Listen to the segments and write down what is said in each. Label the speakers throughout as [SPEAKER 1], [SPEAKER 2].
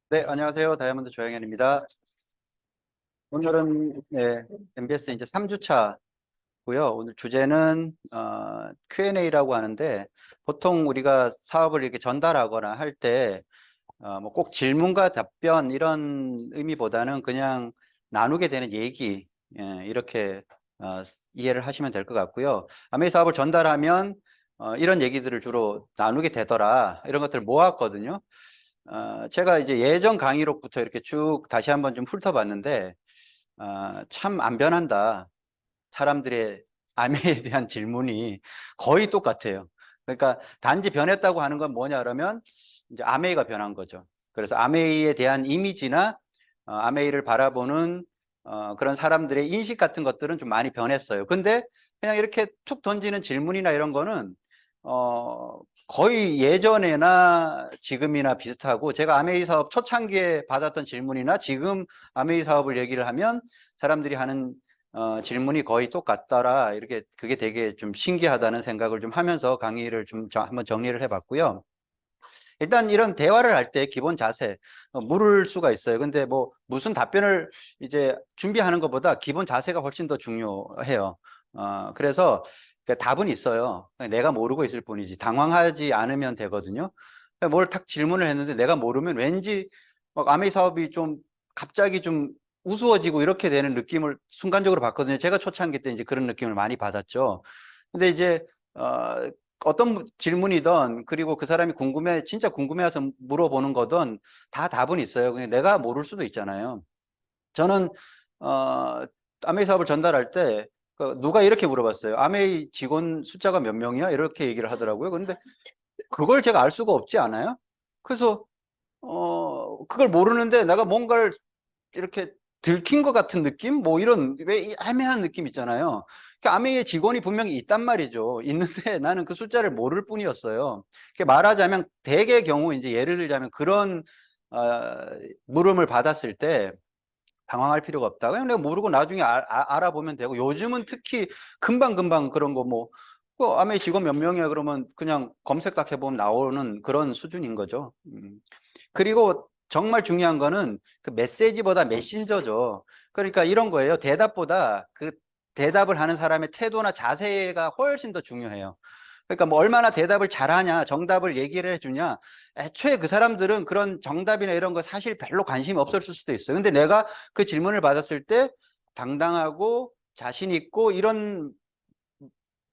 [SPEAKER 1] 네, 안녕하세요. 다이아몬드 조영현입니다. 오늘은 MBS 이제 3주차고요. 오늘 주제는 Q&A라고 하는데 보통 우리가 사업을 이렇게 전달하거나 할 때 뭐 꼭 질문과 답변 이런 의미보다는 그냥 나누게 되는 얘기 이렇게 이해를 하시면 될 것 같고요. 아메이 사업을 전달하면 이런 얘기들을 주로 나누게 되더라. 이런 것들을 모았거든요. 제가 이제 예전 강의록부터 이렇게 쭉 다시 한번 좀 훑어봤는데, 참 안 변한다. 사람들의 아메에 대한 질문이 거의 똑같아요. 그러니까 단지 변했다고 하는 건 뭐냐 그러면 이제 아메이가 변한 거죠. 그래서 아메이에 대한 이미지나 아메이를 바라보는 그런 사람들의 인식 같은 것들은 좀 많이 변했어요. 근데 그냥 이렇게 툭 던지는 질문이나 이런 거는 어, 거의 예전에나 지금이나 비슷하고, 제가 아메이 사업 초창기에 받았던 질문이나 지금 아메이 사업을 얘기를 하면 사람들이 하는 질문이 거의 똑같더라. 이렇게 그게 되게 좀 신기하다는 생각을 좀 하면서 강의를 좀 한번 정리를 해봤고요. 일단 이런 대화를 할 때 기본 자세 물을 수가 있어요. 근데 뭐 무슨 답변을 이제 준비하는 것보다 기본 자세가 훨씬 더 중요해요. 그래서 그 답은 있어요. 내가 모르고 있을 뿐이지 당황하지 않으면 되거든요. 뭘 탁 질문을 했는데 내가 모르면 왠지 막 아메이 사업이 좀 갑자기 좀 우스워지고 이렇게 되는 느낌을 순간적으로 받거든요. 제가 초창기 때 이제 그런 느낌을 많이 받았죠. 근데 이제 어, 어떤 질문이든, 그리고 그 사람이 진짜 궁금해서 물어보는 거든 다 답은 있어요. 그냥 내가 모를 수도 있잖아요. 저는 어, 아메이 사업을 전달할 때 누가 이렇게 물어봤어요. 아메이 직원 숫자가 몇 명이야? 이렇게 얘기를 하더라고요. 근데 그걸 제가 알 수가 없지 않아요? 그래서 그걸 모르는데 내가 뭔가를 이렇게 들킨 것 같은 느낌? 뭐 이런 왜 애매한 느낌 있잖아요. 그 아메이의 직원이 분명히 있단 말이죠. 있는데 나는 그 숫자를 모를 뿐이었어요. 말하자면 대개 경우 이제 예를 들자면 그런 어, 물음을 받았을 때 당황할 필요가 없다. 그냥 내가 모르고 나중에 알아보면 되고, 요즘은 특히 금방금방 그런 거 뭐, 아메이 직원 몇 명이야 그러면 그냥 검색 딱 해보면 나오는 그런 수준인 거죠. 그리고 정말 중요한 거는 그 메시지보다 메신저죠. 그러니까 이런 거예요. 대답보다 그 대답을 하는 사람의 태도나 자세가 훨씬 더 중요해요. 그러니까 뭐 얼마나 대답을 잘하냐, 정답을 얘기를 해주냐. 애초에 그 사람들은 그런 정답이나 이런 거 사실 별로 관심이 없었을 수도 있어요. 근데 내가 그 질문을 받았을 때 당당하고 자신 있고 이런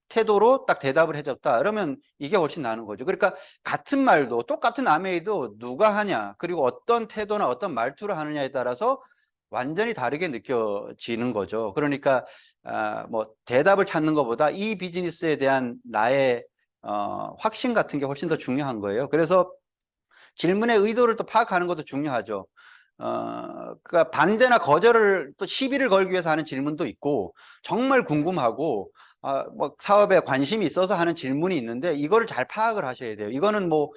[SPEAKER 1] 태도로 딱 대답을 해줬다. 그러면 이게 훨씬 나은 거죠. 그러니까 같은 말도 똑같은 아메이도 누가 하냐, 그리고 어떤 태도나 어떤 말투를 하느냐에 따라서 완전히 다르게 느껴지는 거죠. 그러니까 뭐 대답을 찾는 것보다 이 비즈니스에 대한 나의 확신 같은 게 훨씬 더 중요한 거예요. 그래서 질문의 의도를 또 파악하는 것도 중요하죠. 그러니까 반대나 거절을 또 시비를 걸기 위해서 하는 질문도 있고, 정말 궁금하고, 뭐 사업에 관심이 있어서 하는 질문이 있는데, 이거를 잘 파악을 하셔야 돼요. 이거는 뭐,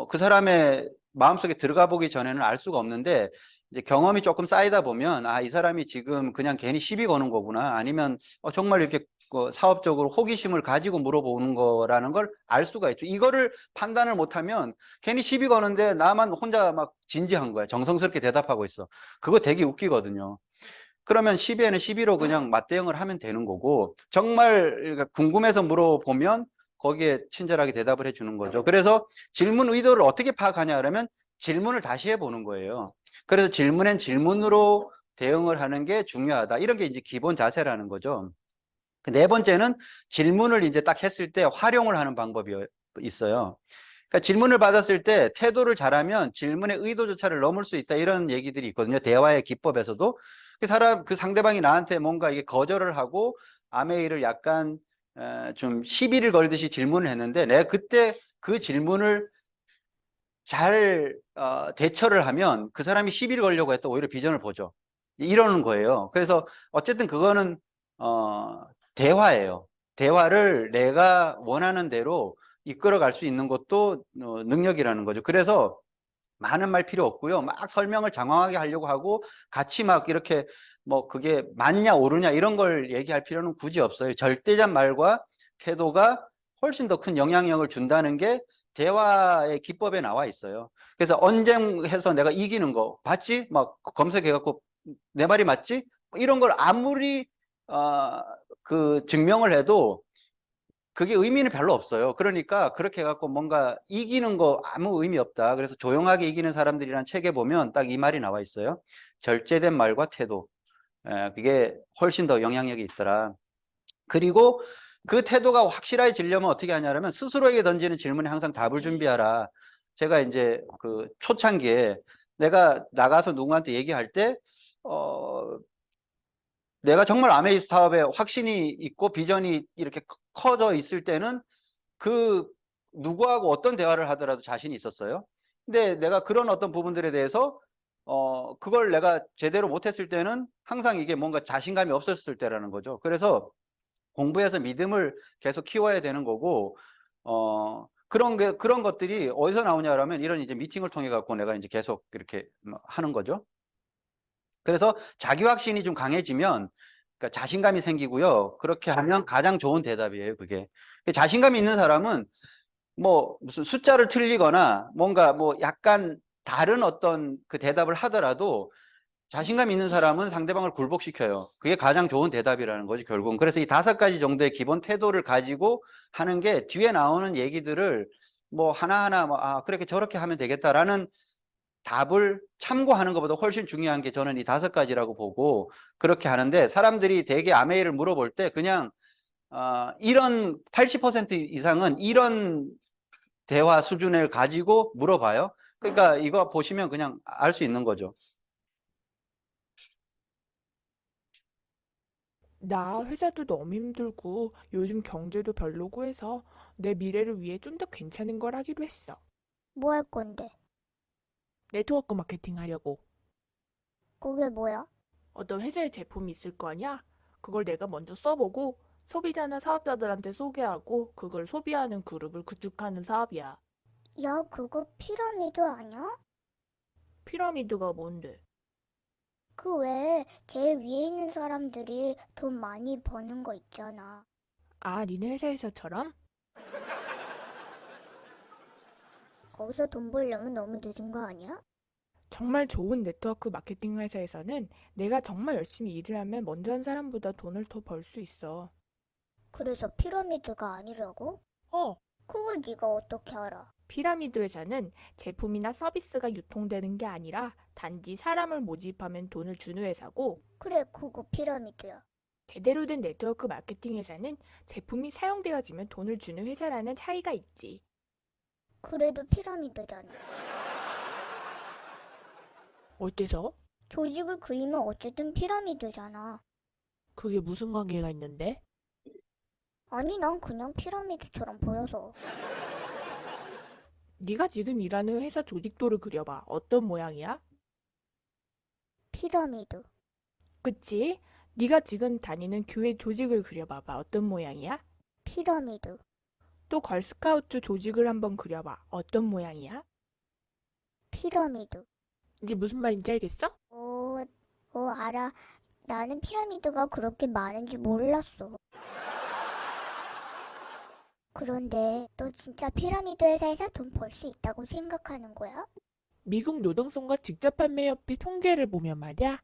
[SPEAKER 1] 그 사람의 마음속에 들어가 보기 전에는 알 수가 없는데, 이제 경험이 조금 쌓이다 보면, 이 사람이 지금 그냥 괜히 시비 거는 거구나. 아니면, 정말 이렇게 사업적으로 호기심을 가지고 물어보는 거라는 걸 알 수가 있죠. 이거를 판단을 못하면 괜히 시비 거는데 나만 혼자 막 진지한 거야. 정성스럽게 대답하고 있어. 그거 되게 웃기거든요. 그러면 시비에는 시비로 그냥 맞대응을 하면 되는 거고, 정말 궁금해서 물어보면 거기에 친절하게 대답을 해주는 거죠. 그래서 질문 의도를 어떻게 파악하냐 그러면 질문을 다시 해보는 거예요. 그래서 질문엔 질문으로 대응을 하는 게 중요하다. 이런 게 이제 기본 자세라는 거죠. 네 번째는 질문을 이제 딱 했을 때 활용을 하는 방법이 있어요. 그러니까 질문을 받았을 때 태도를 잘하면 질문의 의도조차를 넘을 수 있다, 이런 얘기들이 있거든요. 대화의 기법에서도. 그 상대방이 나한테 뭔가 이게 거절을 하고 아메이를 약간 좀 시비를 걸듯이 질문을 했는데, 내가 그때 그 질문을 잘 대처를 하면 그 사람이 시비를 걸려고 했다 오히려 비전을 보죠. 이러는 거예요. 그래서 어쨌든 그거는 어, 대화예요. 대화를 내가 원하는 대로 이끌어갈 수 있는 것도 능력이라는 거죠. 그래서 많은 말 필요 없고요. 막 설명을 장황하게 하려고 하고 같이 막 이렇게 뭐 그게 맞냐 옳으냐 이런 걸 얘기할 필요는 굳이 없어요. 절대적 말과 태도가 훨씬 더 큰 영향력을 준다는 게 대화의 기법에 나와 있어요. 그래서 언쟁해서 내가 이기는 거 봤지? 막 검색해갖고 내 말이 맞지? 이런 걸 아무리 그 증명을 해도 그게 의미는 별로 없어요. 그러니까 그렇게 해갖고 뭔가 이기는 거 아무 의미 없다. 그래서 조용하게 이기는 사람들이란 책에 보면 딱 이 말이 나와 있어요. 절제된 말과 태도. 그게 훨씬 더 영향력이 있더라. 그리고 그 태도가 확실하게 지려면 어떻게 하냐면 스스로에게 던지는 질문에 항상 답을 준비하라. 제가 이제 그 초창기에 내가 나가서 누구한테 얘기할 때, 어, 내가 정말 아메이스 사업에 확신이 있고 비전이 이렇게 커져 있을 때는 그 누구하고 어떤 대화를 하더라도 자신이 있었어요. 근데 내가 그런 어떤 부분들에 대해서 그걸 내가 제대로 못했을 때는 항상 이게 뭔가 자신감이 없었을 때라는 거죠. 그래서 공부해서 믿음을 계속 키워야 되는 거고, 그런 것들이 어디서 나오냐라면 이런 이제 미팅을 통해 갖고 내가 이제 계속 이렇게 하는 거죠. 그래서 자기 확신이 좀 강해지면, 그러니까 자신감이 생기고요. 그렇게 하면 가장 좋은 대답이에요, 그게. 자신감이 있는 사람은 뭐 무슨 숫자를 틀리거나 뭔가 뭐 약간 다른 어떤 그 대답을 하더라도 자신감 있는 사람은 상대방을 굴복시켜요. 그게 가장 좋은 대답이라는 거지, 결국은. 그래서 이 5가지 정도의 기본 태도를 가지고 하는 게 뒤에 나오는 얘기들을 뭐 하나하나 뭐, 그렇게 저렇게 하면 되겠다라는 답을 참고하는 것보다 훨씬 중요한 게 저는 이 5가지라고 보고 그렇게 하는데, 사람들이 되게 아메이를 물어볼 때 그냥, 이런 80% 이상은 이런 대화 수준을 가지고 물어봐요. 그러니까 이거 보시면 그냥 알 수 있는 거죠.
[SPEAKER 2] 나 회사도 너무 힘들고 요즘 경제도 별로고 해서 내 미래를 위해 좀 더 괜찮은 걸 하기로 했어.
[SPEAKER 3] 뭐 할 건데?
[SPEAKER 2] 네트워크 마케팅 하려고.
[SPEAKER 3] 그게 뭐야?
[SPEAKER 2] 어떤 회사의 제품이 있을 거 아니야? 그걸 내가 먼저 써보고 소비자나 사업자들한테 소개하고 그걸 소비하는 그룹을 구축하는 사업이야.
[SPEAKER 3] 야, 그거 피라미드 아니야?
[SPEAKER 2] 피라미드가 뭔데?
[SPEAKER 3] 그 외에 제일 위에 있는 사람들이 돈 많이 버는 거 있잖아.
[SPEAKER 2] 아, 니네 회사에서처럼?
[SPEAKER 3] 거기서 돈 벌려면 너무 늦은 거 아니야?
[SPEAKER 2] 정말 좋은 네트워크 마케팅 회사에서는 내가 정말 열심히 일을 하면 먼저 한 사람보다 돈을 더 벌 수 있어.
[SPEAKER 3] 그래서 피라미드가 아니라고?
[SPEAKER 2] 어,
[SPEAKER 3] 그걸 네가 어떻게 알아?
[SPEAKER 2] 피라미드 회사는 제품이나 서비스가 유통되는 게 아니라 단지 사람을 모집하면 돈을 주는 회사고,
[SPEAKER 3] 그래, 그거 피라미드야.
[SPEAKER 2] 제대로 된 네트워크 마케팅 회사는 제품이 사용되어지면 돈을 주는 회사라는 차이가 있지.
[SPEAKER 3] 그래도 피라미드잖아.
[SPEAKER 2] 어째서?
[SPEAKER 3] 조직을 그리면 어쨌든 피라미드잖아.
[SPEAKER 2] 그게 무슨 관계가 있는데?
[SPEAKER 3] 아니, 난 그냥 피라미드처럼 보여서.
[SPEAKER 2] 네가 지금 일하는 회사 조직도를 그려봐. 어떤 모양이야?
[SPEAKER 3] 피라미드.
[SPEAKER 2] 그치? 네가 지금 다니는 교회 조직을 그려봐봐. 어떤 모양이야?
[SPEAKER 3] 피라미드.
[SPEAKER 2] 또 걸스카우트 조직을 한번 그려봐. 어떤 모양이야?
[SPEAKER 3] 피라미드.
[SPEAKER 2] 이제 무슨 말인지 알겠어?
[SPEAKER 3] 알아. 나는 피라미드가 그렇게 많은지 몰랐어. 그런데 너 진짜 피라미드 회사에서 돈 벌 수 있다고 생각하는 거야?
[SPEAKER 2] 미국 노동성과 직접 판매협회 통계를 보면 말이야.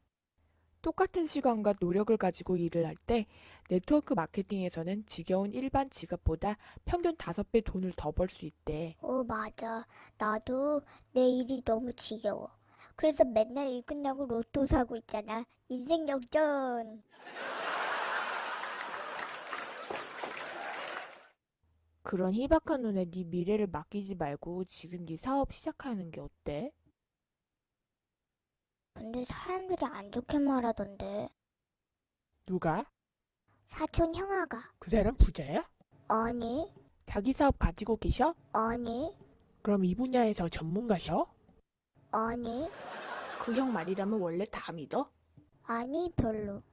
[SPEAKER 2] 똑같은 시간과 노력을 가지고 일을 할 때 네트워크 마케팅에서는 지겨운 일반 직업보다 평균 5배 돈을 더 벌 수 있대.
[SPEAKER 3] 맞아. 나도 내 일이 너무 지겨워. 그래서 맨날 일 끝나고 로또 사고 있잖아. 인생 역전.
[SPEAKER 2] 그런 희박한 눈에 네 미래를 맡기지 말고 지금 네 사업 시작하는 게 어때?
[SPEAKER 3] 근데 사람들이 안 좋게 말하던데.
[SPEAKER 2] 누가?
[SPEAKER 3] 사촌 형아가.
[SPEAKER 2] 그 사람 부자야?
[SPEAKER 3] 아니,
[SPEAKER 2] 자기 사업 가지고 계셔?
[SPEAKER 3] 아니,
[SPEAKER 2] 그럼 이 분야에서 전문가셔?
[SPEAKER 3] 아니,
[SPEAKER 2] 그 형 말이라면 원래 다 믿어?
[SPEAKER 3] 아니, 별로.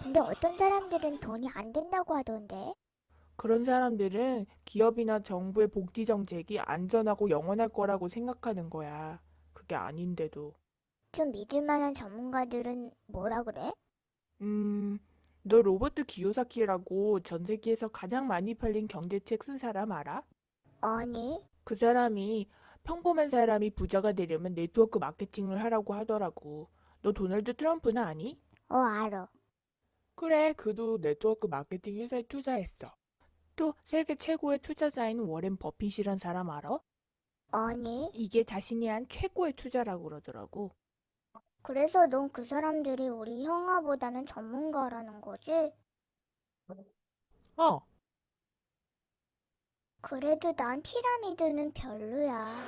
[SPEAKER 3] 근데 어떤 사람들은 돈이 안 된다고 하던데.
[SPEAKER 2] 그런 사람들은 기업이나 정부의 복지 정책이 안전하고 영원할 거라고 생각하는 거야. 그게 아닌데도.
[SPEAKER 3] 좀 믿을 만한 전문가들은 뭐라 그래?
[SPEAKER 2] 음, 너 로버트 기요사키라고 전 세계에서 가장 많이 팔린 경제책 쓴 사람 알아?
[SPEAKER 3] 아니,
[SPEAKER 2] 그 사람이 평범한 사람이 부자가 되려면 네트워크 마케팅을 하라고 하더라고. 너 도널드 트럼프는 아니?
[SPEAKER 3] 알아.
[SPEAKER 2] 그래, 그도 네트워크 마케팅 회사에 투자했어. 또 세계 최고의 투자자인 워렌 버핏이란 사람 알아?
[SPEAKER 3] 아니,
[SPEAKER 2] 이게 자신이 한 최고의 투자라고 그러더라고.
[SPEAKER 3] 그래서 넌 그 사람들이 우리 형아보다는 전문가라는 거지?
[SPEAKER 2] 어,
[SPEAKER 3] 그래도 난 피라미드는 별로야.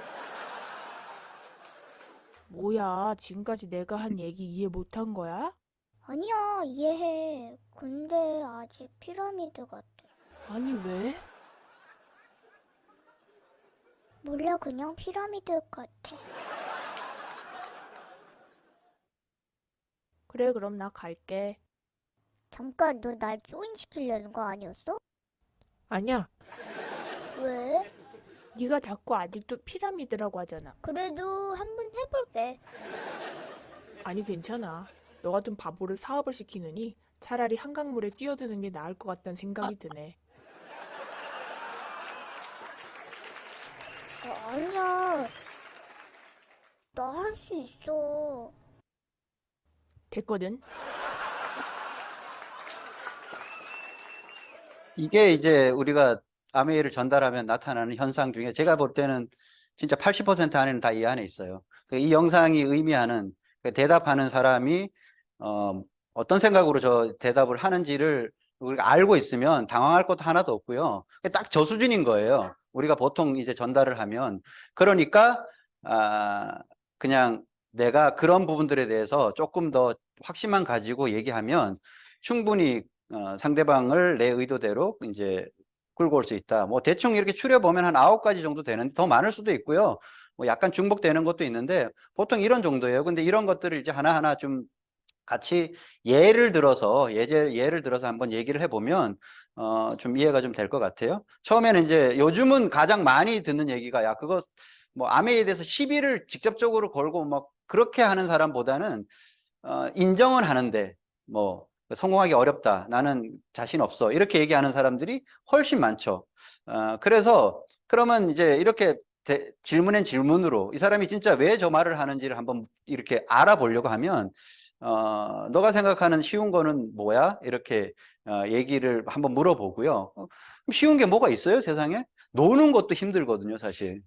[SPEAKER 2] 뭐야, 지금까지 내가 한 얘기 이해 못한 거야?
[SPEAKER 3] 아니야, 이해해. 근데 아직 피라미드 같아.
[SPEAKER 2] 아니, 왜?
[SPEAKER 3] 몰라, 그냥 피라미드 같아.
[SPEAKER 2] 그래, 그럼 나 갈게.
[SPEAKER 3] 잠깐, 너 날 조인시키려는 거 아니었어?
[SPEAKER 2] 아니야,
[SPEAKER 3] 왜?
[SPEAKER 2] 네가 자꾸 아직도 피라미드라고 하잖아.
[SPEAKER 3] 그래도 한번 해볼게.
[SPEAKER 2] 아니, 괜찮아. 너 같은 바보를 사업을 시키느니 차라리 한강물에 뛰어드는 게 나을 것 같다는 생각이 드네.
[SPEAKER 3] 아니야, 나 할 수 있어.
[SPEAKER 2] 됐거든.
[SPEAKER 1] 이게 이제 우리가 아메이를 전달하면 나타나는 현상 중에 제가 볼 때는 진짜 80% 안에는 다 이 안에 있어요. 이 영상이 의미하는 대답하는 사람이 어떤 생각으로 저 대답을 하는지를 우리가 알고 있으면 당황할 것도 하나도 없고요. 딱 저 수준인 거예요. 우리가 보통 이제 전달을 하면 그러니까 그냥 내가 그런 부분들에 대해서 조금 더 확신만 가지고 얘기하면 충분히 상대방을 내 의도대로 이제 끌고 올 수 있다. 뭐 대충 이렇게 추려보면 한 9가지 정도 되는데 더 많을 수도 있고요. 뭐 약간 중복되는 것도 있는데 보통 이런 정도예요. 근데 이런 것들을 이제 하나하나 좀 같이 예를 들어서 한번 얘기를 해보면 좀 이해가 좀 될 것 같아요. 처음에는 이제 요즘은 가장 많이 듣는 얘기가 야 그거 뭐 아메이에 대해서 시비를 직접적으로 걸고 막 그렇게 하는 사람보다는 인정은 하는데 뭐 성공하기 어렵다. 나는 자신 없어. 이렇게 얘기하는 사람들이 훨씬 많죠. 그래서 그러면 이제 이렇게 질문엔 질문으로 이 사람이 진짜 왜 저 말을 하는지를 한번 이렇게 알아보려고 하면 너가 생각하는 쉬운 거는 뭐야? 이렇게 얘기를 한번 물어보고요. 쉬운 게 뭐가 있어요, 세상에? 노는 것도 힘들거든요, 사실.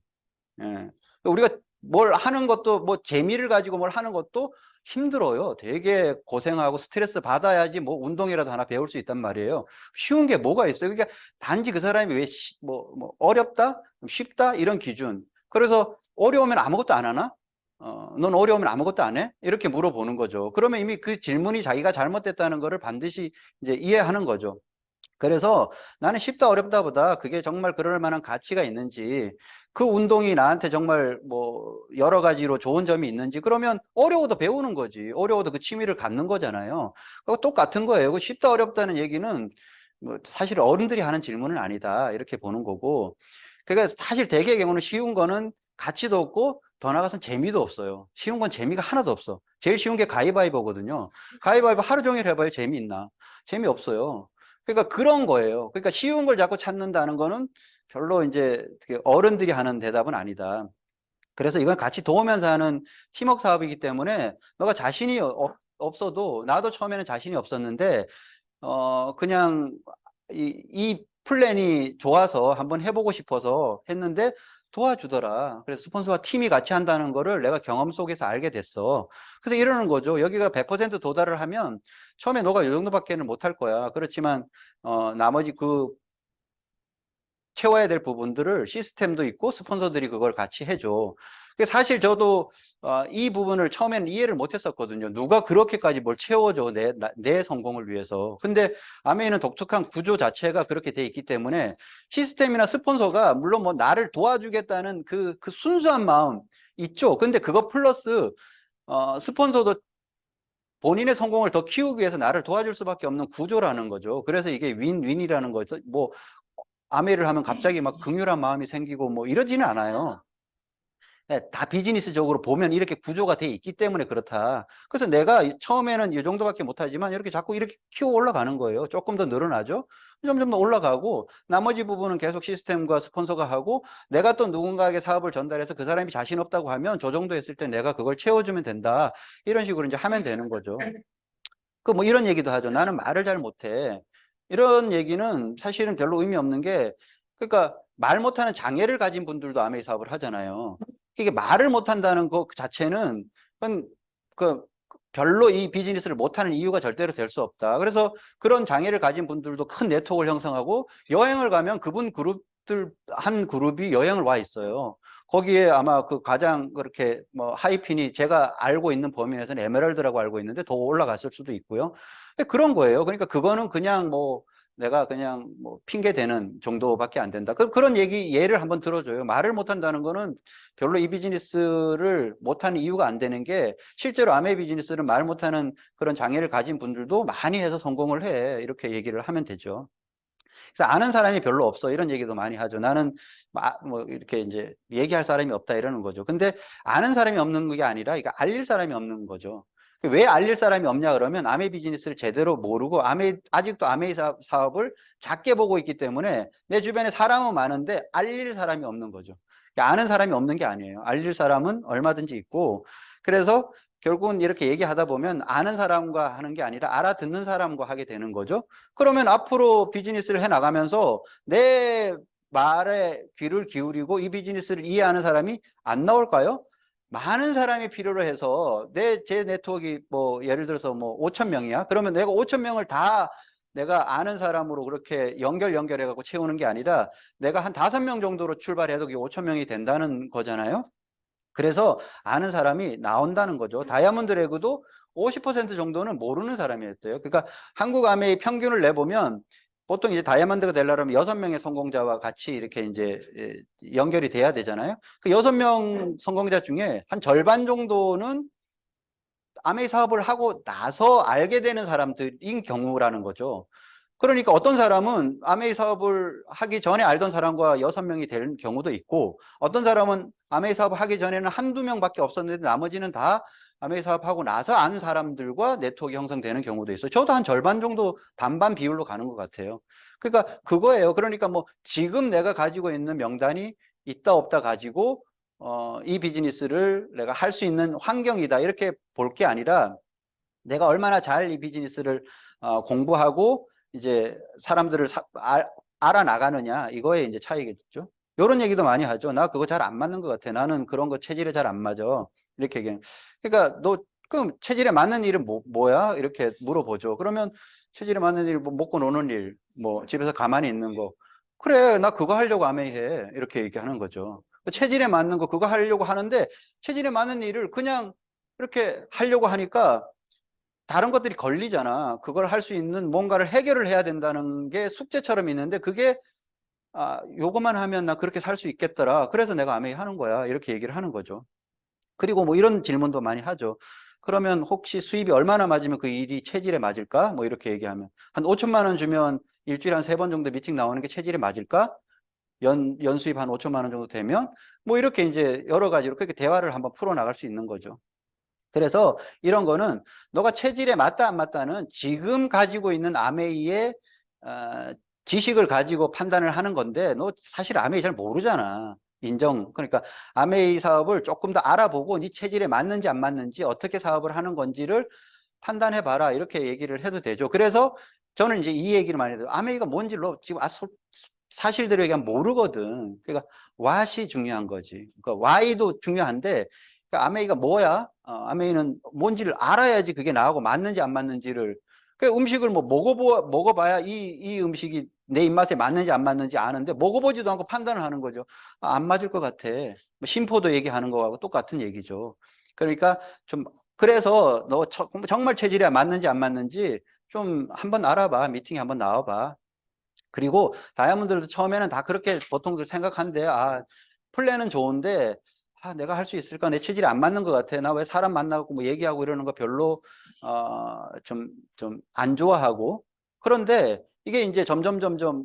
[SPEAKER 1] 예. 우리가 뭘 하는 것도 뭐 재미를 가지고 뭘 하는 것도 힘들어요. 되게 고생하고 스트레스 받아야지 뭐 운동이라도 하나 배울 수 있단 말이에요. 쉬운 게 뭐가 있어요? 그러니까 단지 그 사람이 왜 뭐 어렵다? 쉽다? 이런 기준. 그래서 어려우면 아무것도 안 하나? 넌 어려우면 아무것도 안 해? 이렇게 물어보는 거죠. 그러면 이미 그 질문이 자기가 잘못됐다는 거를 반드시 이제 이해하는 거죠. 그래서 나는 쉽다 어렵다보다 그게 정말 그럴 만한 가치가 있는지 그 운동이 나한테 정말 뭐 여러 가지로 좋은 점이 있는지 그러면 어려워도 배우는 거지. 어려워도 그 취미를 갖는 거잖아요. 그거 똑같은 거예요. 그 쉽다 어렵다는 얘기는 뭐 사실 어른들이 하는 질문은 아니다. 이렇게 보는 거고. 그러니까 사실 대개의 경우는 쉬운 거는 가치도 없고 더 나아가서는 재미도 없어요. 쉬운 건 재미가 하나도 없어. 제일 쉬운 게 가위바위보거든요. 가위바위보 하루 종일 해봐요. 재미있나? 재미없어요. 그러니까 그런 거예요. 그러니까 쉬운 걸 자꾸 찾는다는 거는 별로 이제 어른들이 하는 대답은 아니다. 그래서 이건 같이 도우면서 하는 팀워크 사업이기 때문에 너가 자신이 없어도 나도 처음에는 자신이 없었는데 그냥 이 플랜이 좋아서 한번 해보고 싶어서 했는데 도와주더라. 그래서 스폰서와 팀이 같이 한다는 거를 내가 경험 속에서 알게 됐어. 그래서 이러는 거죠. 여기가 100% 도달을 하면 처음에 너가 이 정도밖에는 못할 거야. 그렇지만 나머지 그 채워야 될 부분들을 시스템도 있고 스폰서들이 그걸 같이 해줘. 사실 저도 이 부분을 처음에는 이해를 못했었거든요. 누가 그렇게까지 뭘 채워줘 내 성공을 위해서. 근데 아메이는 독특한 구조 자체가 그렇게 돼 있기 때문에 시스템이나 스폰서가 물론 뭐 나를 도와주겠다는 그 순수한 마음 있죠. 근데 그거 플러스 스폰서도 본인의 성공을 더 키우기 위해서 나를 도와줄 수밖에 없는 구조라는 거죠. 그래서 이게 윈윈이라는 거죠. 뭐 아메이를 하면 갑자기 막 극렬한 마음이 생기고 뭐 이러지는 않아요. 다 비즈니스적으로 보면 이렇게 구조가 돼 있기 때문에 그렇다. 그래서 내가 처음에는 이 정도밖에 못하지만 이렇게 자꾸 이렇게 키워 올라가는 거예요. 조금 더 늘어나죠. 점점 더 올라가고 나머지 부분은 계속 시스템과 스폰서가 하고 내가 또 누군가에게 사업을 전달해서 그 사람이 자신 없다고 하면 저 정도 했을 때 내가 그걸 채워주면 된다. 이런 식으로 이제 하면 되는 거죠. 그 뭐 이런 얘기도 하죠. 나는 말을 잘 못해. 이런 얘기는 사실은 별로 의미 없는 게, 그러니까 말 못하는 장애를 가진 분들도 아메이 사업을 하잖아요. 이게 말을 못한다는 것 자체는 그건 그 별로 이 비즈니스를 못하는 이유가 절대로 될 수 없다. 그래서 그런 장애를 가진 분들도 큰 네트워크를 형성하고 여행을 가면 그분 그룹들 한 그룹이 여행을 와 있어요. 거기에 아마 그 가장 그렇게 뭐 하이핀이 제가 알고 있는 범위 내에서는 에메랄드라고 알고 있는데 더 올라갔을 수도 있고요. 근데 그런 거예요. 그러니까 그거는 그냥 뭐 내가 그냥 뭐 핑계 대는 정도밖에 안 된다. 그런 얘기 예를 한번 들어줘요. 말을 못한다는 거는 별로 이 비즈니스를 못하는 이유가 안 되는 게, 실제로 아메 비즈니스를 말 못하는 그런 장애를 가진 분들도 많이 해서 성공을 해. 이렇게 얘기를 하면 되죠. 그래서 아는 사람이 별로 없어. 이런 얘기도 많이 하죠. 나는 뭐 이렇게 이제 얘기할 사람이 없다 이러는 거죠. 근데 아는 사람이 없는 게 아니라 이거 알릴 사람이 없는 거죠. 왜 알릴 사람이 없냐 그러면 아메 비즈니스를 제대로 모르고 아직도 아메 사업을 작게 보고 있기 때문에 내 주변에 사람은 많은데 알릴 사람이 없는 거죠. 아는 사람이 없는 게 아니에요. 알릴 사람은 얼마든지 있고, 그래서 결국은 이렇게 얘기하다 보면 아는 사람과 하는 게 아니라 알아듣는 사람과 하게 되는 거죠. 그러면 앞으로 비즈니스를 해 나가면서 내 말에 귀를 기울이고 이 비즈니스를 이해하는 사람이 안 나올까요? 많은 사람이 필요로 해서 제 네트워크가 뭐 예를 들어서 뭐 5천 명이야. 그러면 내가 5천 명을 다 내가 아는 사람으로 그렇게 연결해 갖고 채우는 게 아니라 내가 한 5명 정도로 출발해도 그게 5천 명이 된다는 거잖아요. 그래서 아는 사람이 나온다는 거죠. 다이아몬드 레그도 50% 정도는 모르는 사람이었대요. 그러니까 한국 아메이 평균을 내보면 보통 이제 다이아몬드가 되려면 6명의 성공자와 같이 이렇게 이제 연결이 돼야 되잖아요. 그 6명 성공자 중에 한 절반 정도는 아메이 사업을 하고 나서 알게 되는 사람들인 경우라는 거죠. 그러니까 어떤 사람은 아메이 사업을 하기 전에 알던 사람과 6명이 될 경우도 있고, 어떤 사람은 아메이 사업을 하기 전에는 한두 명밖에 없었는데 나머지는 다 아메이 사업하고 나서 아는 사람들과 네트워크 형성되는 경우도 있어요. 저도 한 절반 정도 반반 비율로 가는 것 같아요. 그러니까 그거예요. 그러니까 뭐 지금 내가 가지고 있는 명단이 있다 없다 가지고 이 비즈니스를 내가 할 수 있는 환경이다 이렇게 볼 게 아니라 내가 얼마나 잘 이 비즈니스를 공부하고 이제 사람들을 알아나가느냐 이거에 이제 차이겠죠. 이런 얘기도 많이 하죠. 나 그거 잘 안 맞는 것 같아. 나는 그런 거 체질에 잘 안 맞아. 이렇게 얘기해요. 그러니까 너 그럼 체질에 맞는 일은 뭐야? 이렇게 물어보죠. 그러면 체질에 맞는 일, 뭐 먹고 노는 일, 뭐 집에서 가만히 있는 거. 그래, 나 그거 하려고 아메이해. 이렇게 얘기하는 거죠. 체질에 맞는 거 그거 하려고 하는데 체질에 맞는 일을 그냥 이렇게 하려고 하니까 다른 것들이 걸리잖아. 그걸 할 수 있는 뭔가를 해결을 해야 된다는 게 숙제처럼 있는데 그게 요것만 하면 나 그렇게 살 수 있겠더라. 그래서 내가 아메이 하는 거야. 이렇게 얘기를 하는 거죠. 그리고 뭐 이런 질문도 많이 하죠. 그러면 혹시 수입이 얼마나 맞으면 그 일이 체질에 맞을까? 뭐 이렇게 얘기하면 한 5천만 원 주면 일주일에 한 3번 정도 미팅 나오는 게 체질에 맞을까? 연 수입 한 5천만 원 정도 되면 뭐 이렇게 이제 여러 가지로 그렇게 대화를 한번 풀어 나갈 수 있는 거죠. 그래서 이런 거는 너가 체질에 맞다 안 맞다는 지금 가지고 있는 아메이의 지식을 가지고 판단을 하는 건데 너 사실 아메이 잘 모르잖아. 그러니까 아메이 사업을 조금 더 알아보고 네 체질에 맞는지 안 맞는지 어떻게 사업을 하는 건지를 판단해 봐라 이렇게 얘기를 해도 되죠. 그래서 저는 이제 이 얘기를 많이 해요. 아메이가 뭔지를 너 지금 사실대로 얘기하면 모르거든. 그러니까 what이 중요한 거지. 그러니까 why도 중요한데 그러니까 아메이가 뭐야? 아메이는 뭔지를 알아야지 그게 나하고 맞는지 안 맞는지를. 그 음식을 뭐 먹어봐야 이 음식이 내 입맛에 맞는지 안 맞는지 아는데 먹어보지도 않고 판단을 하는 거죠. 안 맞을 것 같아. 뭐 심포도 얘기하는 거하고 똑같은 얘기죠. 그러니까 좀 그래서 너 정말 체질에 맞는지 안 맞는지 좀 한번 알아봐. 미팅에 한번 나와봐. 그리고 다이아몬드들도 처음에는 다 그렇게 보통들 생각하는데 플랜은 좋은데 내가 할 수 있을까? 내 체질이 안 맞는 것 같아. 나 왜 사람 만나고 뭐 얘기하고 이러는 거 별로 좀 안 좋아하고. 그런데 이게 이제 점점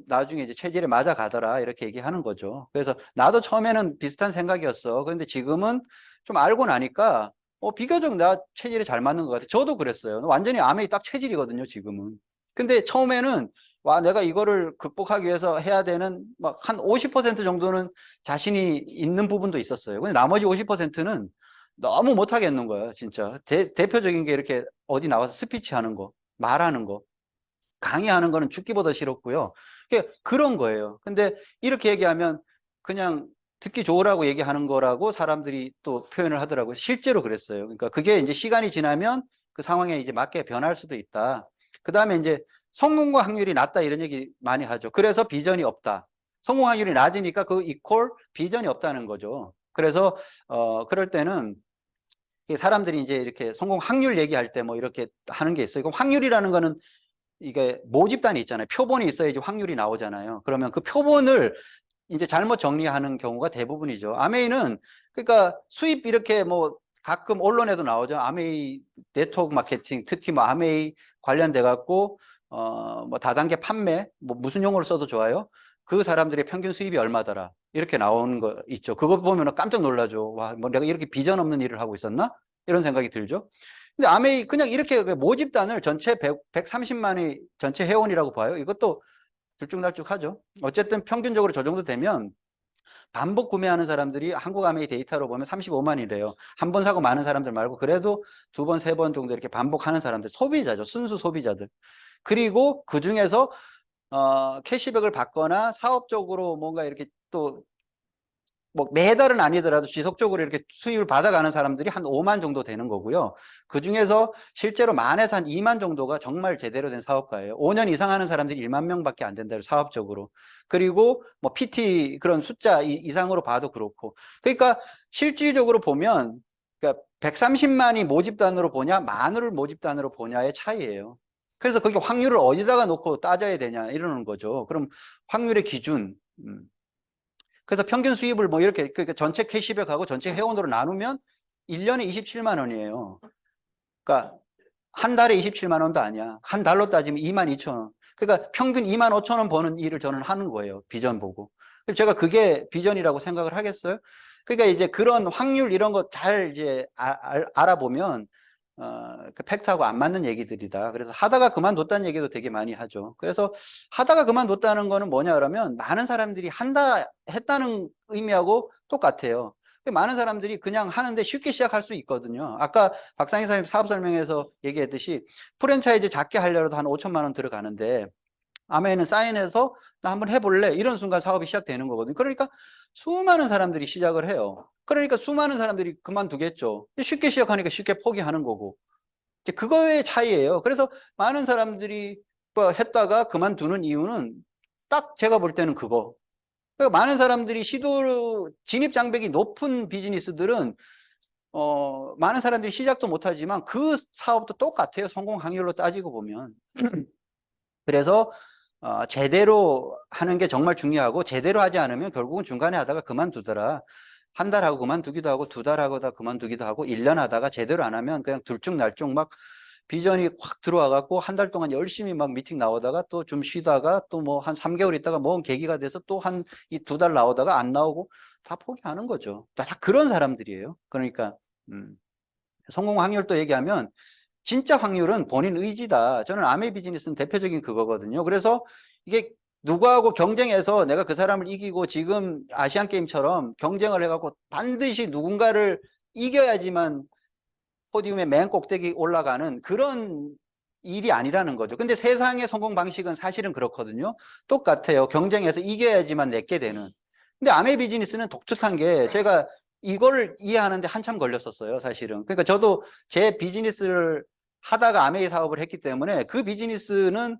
[SPEAKER 1] 나중에 이제 체질에 맞아가더라 이렇게 얘기하는 거죠. 그래서 나도 처음에는 비슷한 생각이었어. 그런데 지금은 좀 알고 나니까 비교적 나 체질에 잘 맞는 것 같아. 저도 그랬어요. 완전히 아메이 딱 체질이거든요, 지금은. 근데 처음에는 와, 내가 이거를 극복하기 위해서 해야 되는 막 한 50% 정도는 자신이 있는 부분도 있었어요. 근데 나머지 50%는 너무 못하겠는 거예요, 진짜. 대표적인 게 이렇게 어디 나와서 스피치 하는 거, 말하는 거. 강의하는 거는 죽기보다 싫었고요. 그런 거예요. 근데 이렇게 얘기하면 그냥 듣기 좋으라고 얘기하는 거라고 사람들이 또 표현을 하더라고요. 실제로 그랬어요. 그러니까 그게 이제 시간이 지나면 그 상황에 이제 맞게 변할 수도 있다. 그 다음에 이제 성공과 확률이 낮다 이런 얘기 많이 하죠. 그래서 비전이 없다. 성공 확률이 낮으니까 그 이퀄 비전이 없다는 거죠. 그래서 그럴 때는 사람들이 이제 이렇게 성공 확률 얘기할 때 뭐 이렇게 하는 게 있어요. 확률이라는 거는 이게 모집단이 있잖아요. 표본이 있어야지 확률이 나오잖아요. 그러면 그 표본을 이제 잘못 정리하는 경우가 대부분이죠. 아메이는 그러니까 수입 이렇게 뭐 가끔 언론에도 나오죠. 아메이 네트워크 마케팅, 특히 뭐 아메이 관련돼 갖고 뭐 다단계 판매 뭐 무슨 용어를 써도 좋아요. 그 사람들의 평균 수입이 얼마더라. 이렇게 나오는 거 있죠. 그거 보면 깜짝 놀라죠. 와, 뭐 내가 이렇게 비전 없는 일을 하고 있었나? 이런 생각이 들죠. 근데 아메이 그냥 이렇게 모집단을 전체 130만이 전체 회원이라고 봐요. 이것도 들쭉날쭉하죠. 어쨌든 평균적으로 저 정도 되면 반복 구매하는 사람들이 한국 아메이 데이터로 보면 35만이래요. 한 번 사고 많은 사람들 말고 그래도 두 번, 세 번 정도 이렇게 반복하는 사람들, 소비자죠. 순수 소비자들. 그리고 그 중에서 캐시백을 받거나 사업적으로 뭔가 이렇게 또 뭐 매달은 아니더라도 지속적으로 이렇게 수입을 받아가는 사람들이 한 5만 정도 되는 거고요. 그 중에서 실제로 만에서 한 2만 정도가 정말 제대로 된 사업가예요. 5년 이상 하는 사람들이 1만 명밖에 안 된다요, 사업적으로. 그리고 뭐 PT 그런 숫자 이상으로 봐도 그렇고. 그러니까 실질적으로 보면 그러니까 130만이 모집단으로 보냐, 만을 모집단으로 보냐의 차이예요. 그래서 그게 확률을 어디다가 놓고 따져야 되냐 이러는 거죠. 그럼 확률의 기준. 그래서 평균 수입을 뭐 이렇게 그러니까 전체 캐시백하고 전체 회원으로 나누면 1년에 27만 원이에요. 그러니까 한 달에 27만 원도 아니야. 한 달로 따지면 2만 2천 원. 그러니까 평균 2만 5천 원 버는 일을 저는 하는 거예요. 비전 보고. 제가 그게 비전이라고 생각을 하겠어요? 그러니까 이제 그런 확률 이런 거 잘 이제 알아보면 그 팩트하고 안 맞는 얘기들이다. 그래서 하다가 그만뒀다는 얘기도 되게 많이 하죠. 그래서 하다가 그만뒀다는 거는 뭐냐 그러면 많은 사람들이 한다 했다는 의미하고 똑같아요. 많은 사람들이 그냥 하는데 쉽게 시작할 수 있거든요. 아까 박상희 사장님 사업 설명에서 얘기했듯이 프랜차이즈 작게 하려도 한 5천만 원 들어가는데 아메이는 사인해서 나 한번 해볼래 이런 순간 사업이 시작되는 거거든요. 그러니까 수많은 사람들이 시작을 해요. 그러니까 수많은 사람들이 그만두겠죠. 쉽게 시작하니까 쉽게 포기하는 거고 이제 그거의 차이예요. 그래서 많은 사람들이 뭐 했다가 그만두는 이유는 딱 제가 볼 때는 그거. 그러니까 많은 사람들이 시도 진입 장벽이 높은 비즈니스들은 많은 사람들이 시작도 못하지만 그 사업도 똑같아요. 성공 확률로 따지고 보면. 그래서 제대로 하는 게 정말 중요하고 제대로 하지 않으면 결국은 중간에 하다가 그만두더라. 한 달 하고 그만두기도 하고 두 달 하고 다 그만두기도 하고 1년 하다가 제대로 안 하면 그냥 들쭉날쭉 막 비전이 확 들어와 갖고 한 달 동안 열심히 막 미팅 나오다가 또 좀 쉬다가 또 뭐 한 3개월 있다가 뭔 계기가 돼서 또 한 이 두 달 나오다가 안 나오고 다 포기하는 거죠. 다 그런 사람들이에요. 그러니까 성공 확률도 얘기하면 진짜 확률은 본인 의지다. 저는 아메 비즈니스는 대표적인 그거거든요. 그래서 이게 누구하고 경쟁해서 내가 그 사람을 이기고 지금 아시안 게임처럼 경쟁을 해갖고 반드시 누군가를 이겨야지만 포디움의 맨 꼭대기 올라가는 그런 일이 아니라는 거죠. 근데 세상의 성공 방식은 사실은 그렇거든요. 똑같아요. 경쟁해서 이겨야지만 내게 되는. 근데 아메 비즈니스는 독특한 게 제가 이거를 이해하는데 한참 걸렸었어요, 사실은. 그러니까 저도 제 비즈니스를 하다가 아메이 사업을 했기 때문에 그 비즈니스는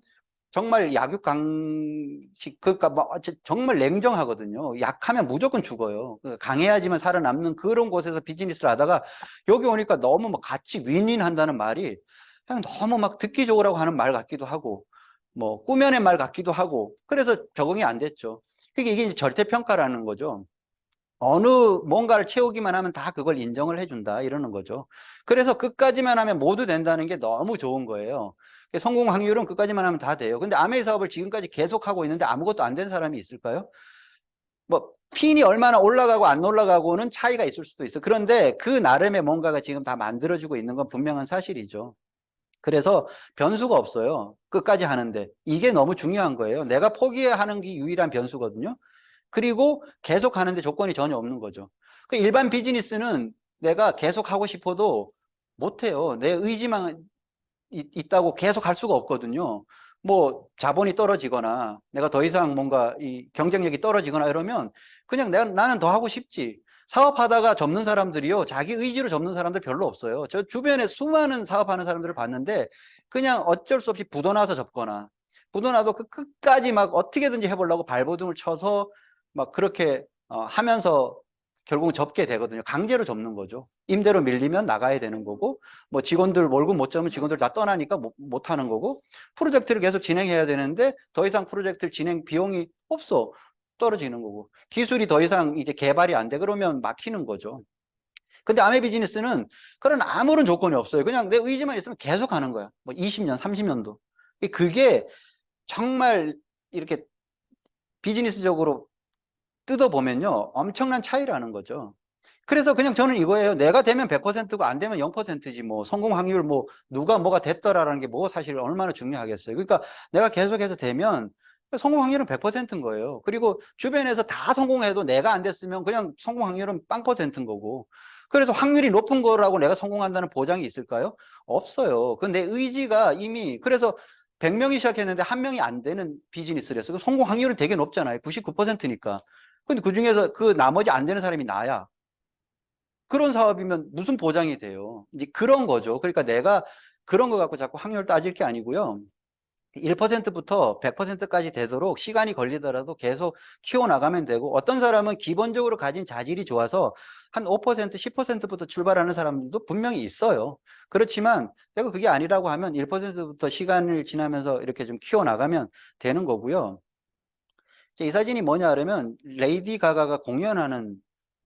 [SPEAKER 1] 정말 약육강식, 그러니까 정말 냉정하거든요. 약하면 무조건 죽어요. 강해야지만 살아남는 그런 곳에서 비즈니스를 하다가 여기 오니까 너무 막 같이 윈윈 한다는 말이 그냥 너무 막 듣기 좋으라고 하는 말 같기도 하고, 뭐 꾸며낸 말 같기도 하고, 그래서 적응이 안 됐죠. 그게 이게 이제 절대평가라는 거죠. 어느 뭔가를 채우기만 하면 다 그걸 인정을 해준다 이러는 거죠. 그래서 끝까지만 하면 모두 된다는 게 너무 좋은 거예요. 성공 확률은 끝까지만 하면 다 돼요. 근데 아메이 사업을 지금까지 계속하고 있는데 아무것도 안 된 사람이 있을까요? 뭐 핀이 얼마나 올라가고 안 올라가고는 차이가 있을 수도 있어. 그런데 그 나름의 뭔가가 지금 다 만들어지고 있는 건 분명한 사실이죠. 그래서 변수가 없어요. 끝까지 하는데. 이게 너무 중요한 거예요. 내가 포기하는 게 유일한 변수거든요. 그리고 계속 하는데 조건이 전혀 없는 거죠. 그 일반 비즈니스는 내가 계속 하고 싶어도 못해요. 내 의지만 있다고 계속 할 수가 없거든요. 뭐 자본이 떨어지거나 내가 더 이상 뭔가 이 경쟁력이 떨어지거나 이러면 그냥 나는 더 하고 싶지. 사업하다가 접는 사람들이요, 자기 의지로 접는 사람들 별로 없어요. 저 주변에 수많은 사업하는 사람들을 봤는데 그냥 어쩔 수 없이 부도나서 접거나, 부도나도 그 끝까지 막 어떻게든지 해보려고 발버둥을 쳐서 막 그렇게 하면서 결국은 접게 되거든요. 강제로 접는 거죠. 임대로 밀리면 나가야 되는 거고, 뭐 직원들 월급 못 잡으면 직원들 다 떠나니까 못 하는 거고, 프로젝트를 계속 진행해야 되는데 더 이상 프로젝트 진행 비용이 없어. 떨어지는 거고, 기술이 더 이상 이제 개발이 안 돼. 그러면 막히는 거죠. 근데 아메 비즈니스는 그런 아무런 조건이 없어요. 그냥 내 의지만 있으면 계속 하는 거야. 뭐 20년, 30년도. 그게 정말 이렇게 비즈니스적으로 뜯어보면요, 엄청난 차이라는 거죠. 그래서 그냥 저는 이거예요. 내가 되면 100%고 안 되면 0%지 뭐 성공 확률 뭐 누가 뭐가 됐더라라는 게 뭐 사실 얼마나 중요하겠어요. 그러니까 내가 계속해서 되면 성공 확률은 100%인 거예요. 그리고 주변에서 다 성공해도 내가 안 됐으면 그냥 성공 확률은 0%인 거고. 그래서 확률이 높은 거라고 내가 성공한다는 보장이 있을까요? 없어요. 그건 내 의지가 이미, 그래서 100명이 시작했는데 한 명이 안 되는 비즈니스를 했어요. 성공 확률은 되게 높잖아요. 99%니까. 근데 그 중에서 그 나머지 안 되는 사람이 나야. 그런 사업이면 무슨 보장이 돼요? 이제 그런 거죠. 그러니까 내가 그런 거 갖고 자꾸 확률 따질 게 아니고요. 1%부터 100%까지 되도록 시간이 걸리더라도 계속 키워나가면 되고, 어떤 사람은 기본적으로 가진 자질이 좋아서 한 5%, 10%부터 출발하는 사람들도 분명히 있어요. 그렇지만 내가 그게 아니라고 하면 1%부터 시간을 지나면서 이렇게 좀 키워나가면 되는 거고요. 이 사진이 뭐냐 그러면 레이디 가가가 공연하는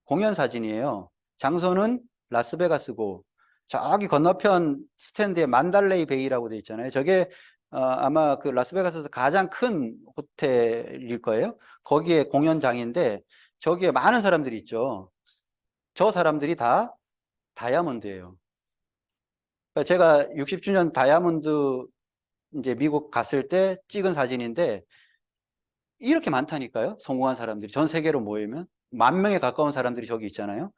[SPEAKER 1] 공연 사진이에요. 장소는 라스베가스고, 저기 건너편 스탠드에 만달레이 베이라고 돼 있잖아요. 저게 아마 그 라스베가스에서 가장 큰 호텔일 거예요. 거기에 공연장인데 저기에 많은 사람들이 있죠. 저 사람들이 다 다이아몬드예요. 그러니까 제가 60주년 다이아몬드 이제 미국 갔을 때 찍은 사진인데 이렇게 많다니까요. 성공한 사람들이 전 세계로 모이면 10,000명에 가까운 사람들이 저기 있잖아요.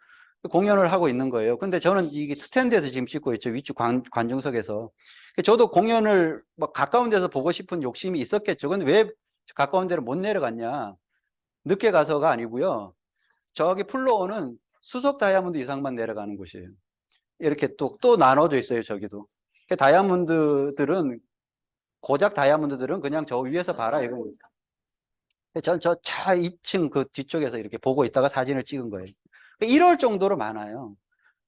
[SPEAKER 1] 공연을 하고 있는 거예요. 근데 저는 이게 스탠드에서 지금 찍고 있죠. 위쪽 관중석에서. 저도 공연을 막 가까운 데서 보고 싶은 욕심이 있었겠죠. 근데 왜 가까운 데를 못 내려갔냐? 늦게 가서가 아니고요. 저기 플로어는 수석 다이아몬드 이상만 내려가는 곳이에요. 이렇게 또 나눠져 있어요. 저기도. 다이아몬드들은, 고작 다이아몬드들은 그냥 저 위에서 봐라 이겁니다. 저 차 2층 그 뒤쪽에서 이렇게 보고 있다가 사진을 찍은 거예요. 이럴 정도로 많아요.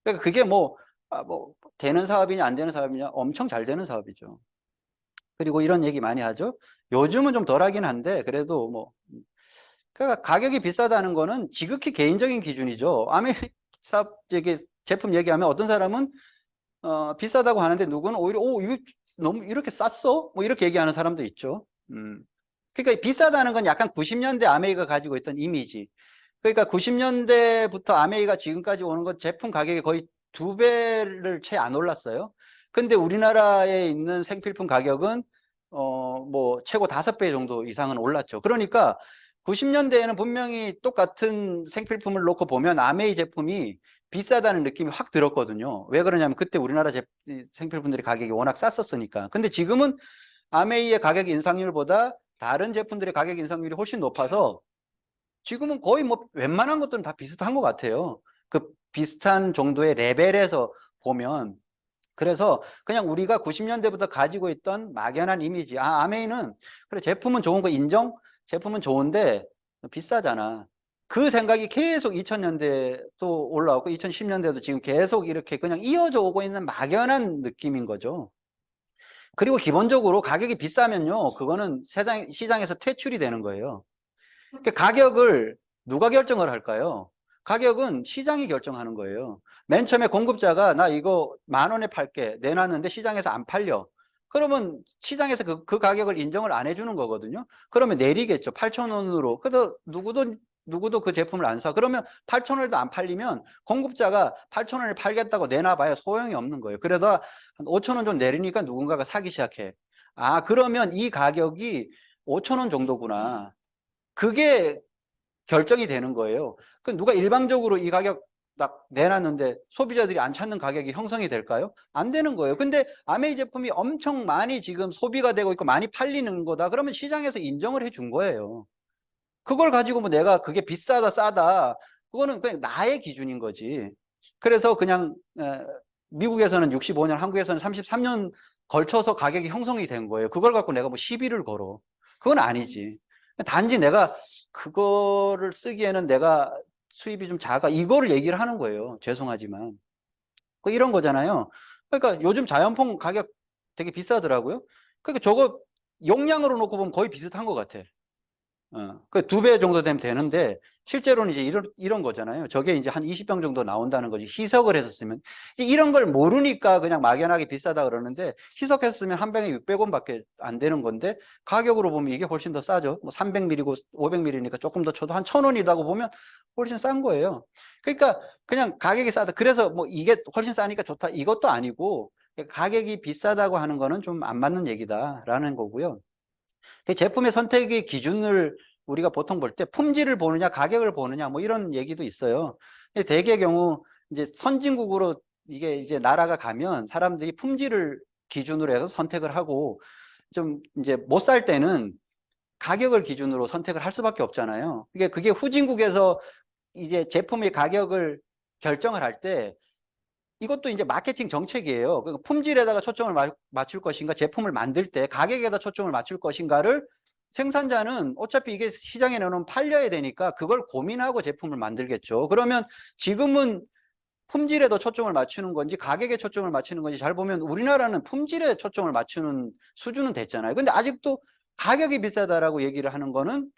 [SPEAKER 1] 그러니까 그게 뭐 되는 사업이냐 안 되는 사업이냐, 엄청 잘 되는 사업이죠. 그리고 이런 얘기 많이 하죠. 요즘은 좀 덜하긴 한데 그래도 뭐, 그러니까 가격이 비싸다는 거는 지극히 개인적인 기준이죠. 사업 제품 얘기하면 어떤 사람은 비싸다고 하는데 누구는 오히려 이거 너무 이렇게 쌌어? 뭐 이렇게 얘기하는 사람도 있죠. 그러니까 비싸다는 건 약간 90년대 아메이가 가지고 있던 이미지. 그러니까 90년대부터 아메이가 지금까지 오는 건 제품 가격이 거의 2배를 채 안 올랐어요. 근데 우리나라에 있는 생필품 가격은 뭐 최고 5배 정도 이상은 올랐죠. 그러니까 90년대에는 분명히 똑같은 생필품을 놓고 보면 아메이 제품이 비싸다는 느낌이 확 들었거든요. 왜 그러냐면 그때 우리나라 생필품들의 가격이 워낙 쌌었으니까. 근데 지금은 아메이의 가격 인상률보다 다른 제품들의 가격 인상률이 훨씬 높아서 지금은 거의 뭐 웬만한 것들은 다 비슷한 것 같아요. 그 비슷한 정도의 레벨에서 보면. 그래서 그냥 우리가 90년대부터 가지고 있던 막연한 이미지, 아메이는 그래 제품은 좋은 거 인정? 제품은 좋은데 비싸잖아. 그 생각이 계속 2000년대도 올라오고 2010년대도 지금 계속 이렇게 그냥 이어져 오고 있는 막연한 느낌인 거죠. 그리고 기본적으로 가격이 비싸면요, 그거는 시장에서 퇴출이 되는 거예요. 그러니까 가격을 누가 결정을 할까요? 가격은 시장이 결정하는 거예요. 맨 처음에 공급자가 나 이거 10,000원에 팔게 내놨는데 시장에서 안 팔려. 그러면 시장에서 그 가격을 인정을 안 해주는 거거든요. 그러면 내리겠죠. 8,000원으로. 그래도 누구도 그 제품을 안 사. 그러면 8,000원에도 안 팔리면 공급자가 8,000원에 팔겠다고 내놔봐야 소용이 없는 거예요. 그러다 한 5,000원 좀 내리니까 누군가가 사기 시작해. 아, 그러면 이 가격이 5,000원 정도구나. 그게 결정이 되는 거예요. 그 누가 일방적으로 이 가격 딱 내놨는데 소비자들이 안 찾는 가격이 형성이 될까요? 안 되는 거예요. 근데 아메이 제품이 엄청 많이 지금 소비가 되고 있고 많이 팔리는 거다. 그러면 시장에서 인정을 해 준 거예요. 그걸 가지고 뭐 내가 그게 비싸다 싸다 그거는 그냥 나의 기준인 거지. 그래서 그냥 미국에서는 65년, 한국에서는 33년 걸쳐서 가격이 형성이 된 거예요. 그걸 갖고 내가 뭐 시비를 걸어. 그건 아니지. 단지 내가 그거를 쓰기에는 내가 수입이 좀 작아. 이거를 얘기를 하는 거예요. 죄송하지만. 이런 거잖아요. 그러니까 요즘 자연풍 가격 되게 비싸더라고요. 그러니까 저거 용량으로 놓고 보면 거의 비슷한 것 같아. 그 2배 정도 되면 되는데, 실제로는 이제 이런 거잖아요. 저게 이제 한 20병 정도 나온다는 거지. 희석을 해서 쓰면. 이런 걸 모르니까 그냥 막연하게 비싸다 그러는데, 희석해서 쓰면 한 병에 600원 밖에 안 되는 건데, 가격으로 보면 이게 훨씬 더 싸죠. 뭐 300ml고 500ml니까 조금 더 쳐도 한 1,000원이라고 보면 훨씬 싼 거예요. 그러니까 그냥 가격이 싸다. 그래서 뭐 이게 훨씬 싸니까 좋다. 이것도 아니고, 가격이 비싸다고 하는 거는 좀 안 맞는 얘기다라는 거고요. 그 제품의 선택의 기준을 우리가 보통 볼 때 품질을 보느냐 가격을 보느냐 뭐 이런 얘기도 있어요. 근데 대개의 경우 이제 선진국으로 이게 이제 나라가 가면 사람들이 품질을 기준으로 해서 선택을 하고, 좀 이제 못 살 때는 가격을 기준으로 선택을 할 수밖에 없잖아요. 그게 후진국에서 이제 제품의 가격을 결정을 할 때 이것도 이제 마케팅 정책이에요. 그러니까 품질에다가 초점을 맞출 것인가, 제품을 만들 때 가격에다 초점을 맞출 것인가를 생산자는 어차피 이게 시장에 내놓으면 팔려야 되니까 그걸 고민하고 제품을 만들겠죠. 그러면 지금은 품질에 더 초점을 맞추는 건지 가격에 초점을 맞추는 건지 잘 보면 우리나라는 품질에 초점을 맞추는 수준은 됐잖아요. 근데 아직도 가격이 비싸다라고 얘기를 하는 거는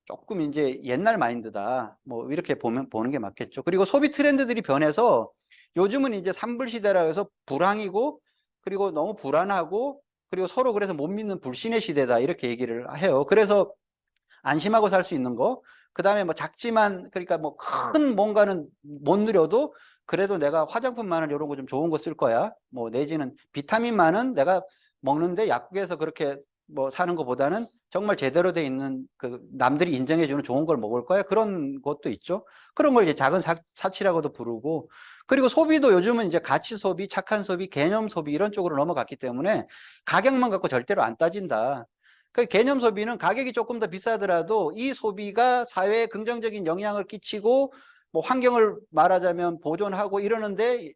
[SPEAKER 1] 조금 이제 옛날 마인드다. 뭐 이렇게 보는 게 맞겠죠. 그리고 소비 트렌드들이 변해서 요즘은 이제 산불 시대라 해서 불황이고, 그리고 너무 불안하고, 그리고 서로 그래서 못 믿는 불신의 시대다. 이렇게 얘기를 해요. 그래서 안심하고 살 수 있는 거, 그 다음에 뭐 작지만, 그러니까 뭐 큰 뭔가는 못 누려도 그래도 내가 화장품만은 이런 거 좀 좋은 거 쓸 거야. 뭐 내지는 비타민만은 내가 먹는데 약국에서 그렇게 뭐 사는 것보다는 정말 제대로 돼 있는 그 남들이 인정해 주는 좋은 걸 먹을 거야. 그런 것도 있죠. 그런 걸 이제 작은 사치라고도 부르고, 그리고 소비도 요즘은 이제 가치 소비, 착한 소비, 개념 소비 이런 쪽으로 넘어갔기 때문에 가격만 갖고 절대로 안 따진다. 그 개념 소비는 가격이 조금 더 비싸더라도 이 소비가 사회에 긍정적인 영향을 끼치고 뭐 환경을 말하자면 보존하고 이러는데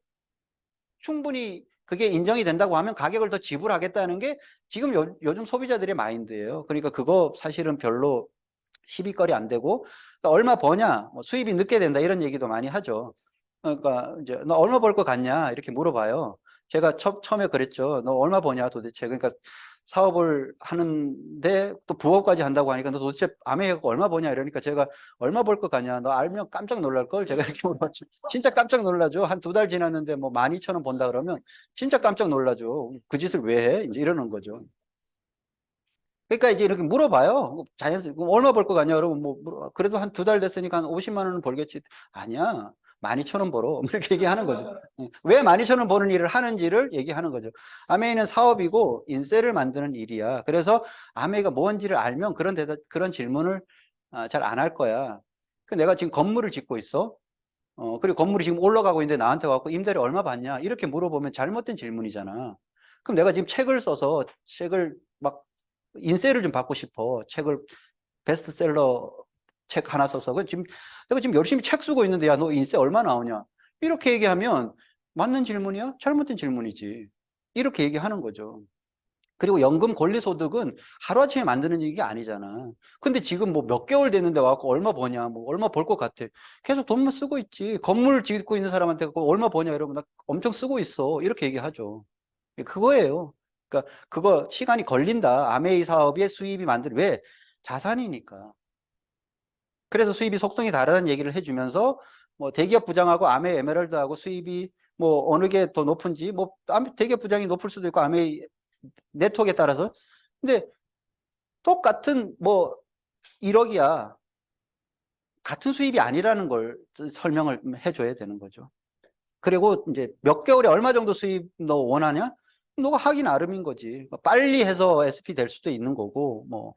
[SPEAKER 1] 충분히 그게 인정이 된다고 하면 가격을 더 지불하겠다는 게 지금 요즘 소비자들의 마인드예요. 그러니까 그거 사실은 별로 시비거리 안 되고, 그러니까 얼마 버냐, 뭐 수입이 늦게 된다 이런 얘기도 많이 하죠. 그러니까 이제 너 얼마 벌 것 같냐 이렇게 물어봐요. 제가 처음에 그랬죠. 너 얼마 버냐 도대체. 그러니까 사업을 하는데 또 부업까지 한다고 하니까 너 도대체 아메이가 얼마 버냐 이러니까 제가 얼마 벌 것 같냐, 너 알면 깜짝 놀랄 걸, 제가 이렇게 물어봤죠. 진짜 깜짝 놀라죠. 한 2달 지났는데 뭐 12,000원 번다 그러면 진짜 깜짝 놀라죠. 그 짓을 왜 해? 이제 이러는 거죠. 그러니까 이제 이렇게 물어봐요. 자연스럽게 그럼 얼마 벌 것 같냐? 그러면 뭐 그래도 한 2달 됐으니까 한 50만 원은 벌겠지. 아니야. 12,000원 벌어. 이렇게 얘기하는 거죠. 왜 12,000원 버는 일을 하는지를 얘기하는 거죠. 아메이는 사업이고 인세를 만드는 일이야. 그래서 아메이가 뭔지를 알면 그런 질문을 잘 안 할 거야. 내가 지금 건물을 짓고 있어. 그리고 건물이 지금 올라가고 있는데 나한테 와서 임대료 얼마 받냐? 이렇게 물어보면 잘못된 질문이잖아. 그럼 내가 지금 책을 써서 책을 막 인세를 좀 받고 싶어. 책을 베스트셀러 책 하나 써서. 내가 지금 열심히 책 쓰고 있는데 야, 너 인세 얼마 나오냐? 이렇게 얘기하면 맞는 질문이야? 잘못된 질문이지. 이렇게 얘기하는 거죠. 그리고 연금 권리소득은 하루아침에 만드는 얘기가 아니잖아. 근데 지금 뭐 몇 개월 됐는데 와갖고 얼마 버냐, 뭐 얼마 벌 것 같아. 계속 돈만 쓰고 있지. 건물 짓고 있는 사람한테 그거 얼마 버냐 이러면 나 엄청 쓰고 있어. 이렇게 얘기하죠. 그거예요. 그러니까 그거 시간이 걸린다. 아메이 사업의 수입이 왜? 자산이니까. 그래서 수입이 속성이 다르다는 얘기를 해주면서 뭐 대기업 부장하고 아메이 에메랄드하고 수입이 뭐 어느 게 더 높은지, 뭐 대기업 부장이 높을 수도 있고 아메이 네트워크에 따라서. 근데 똑같은 뭐 1억이야. 같은 수입이 아니라는 걸 설명을 해줘야 되는 거죠. 그리고 이제 몇 개월에 얼마 정도 수입 너 원하냐? 너가 하기 나름인 거지. 빨리 해서 SP 될 수도 있는 거고, 뭐,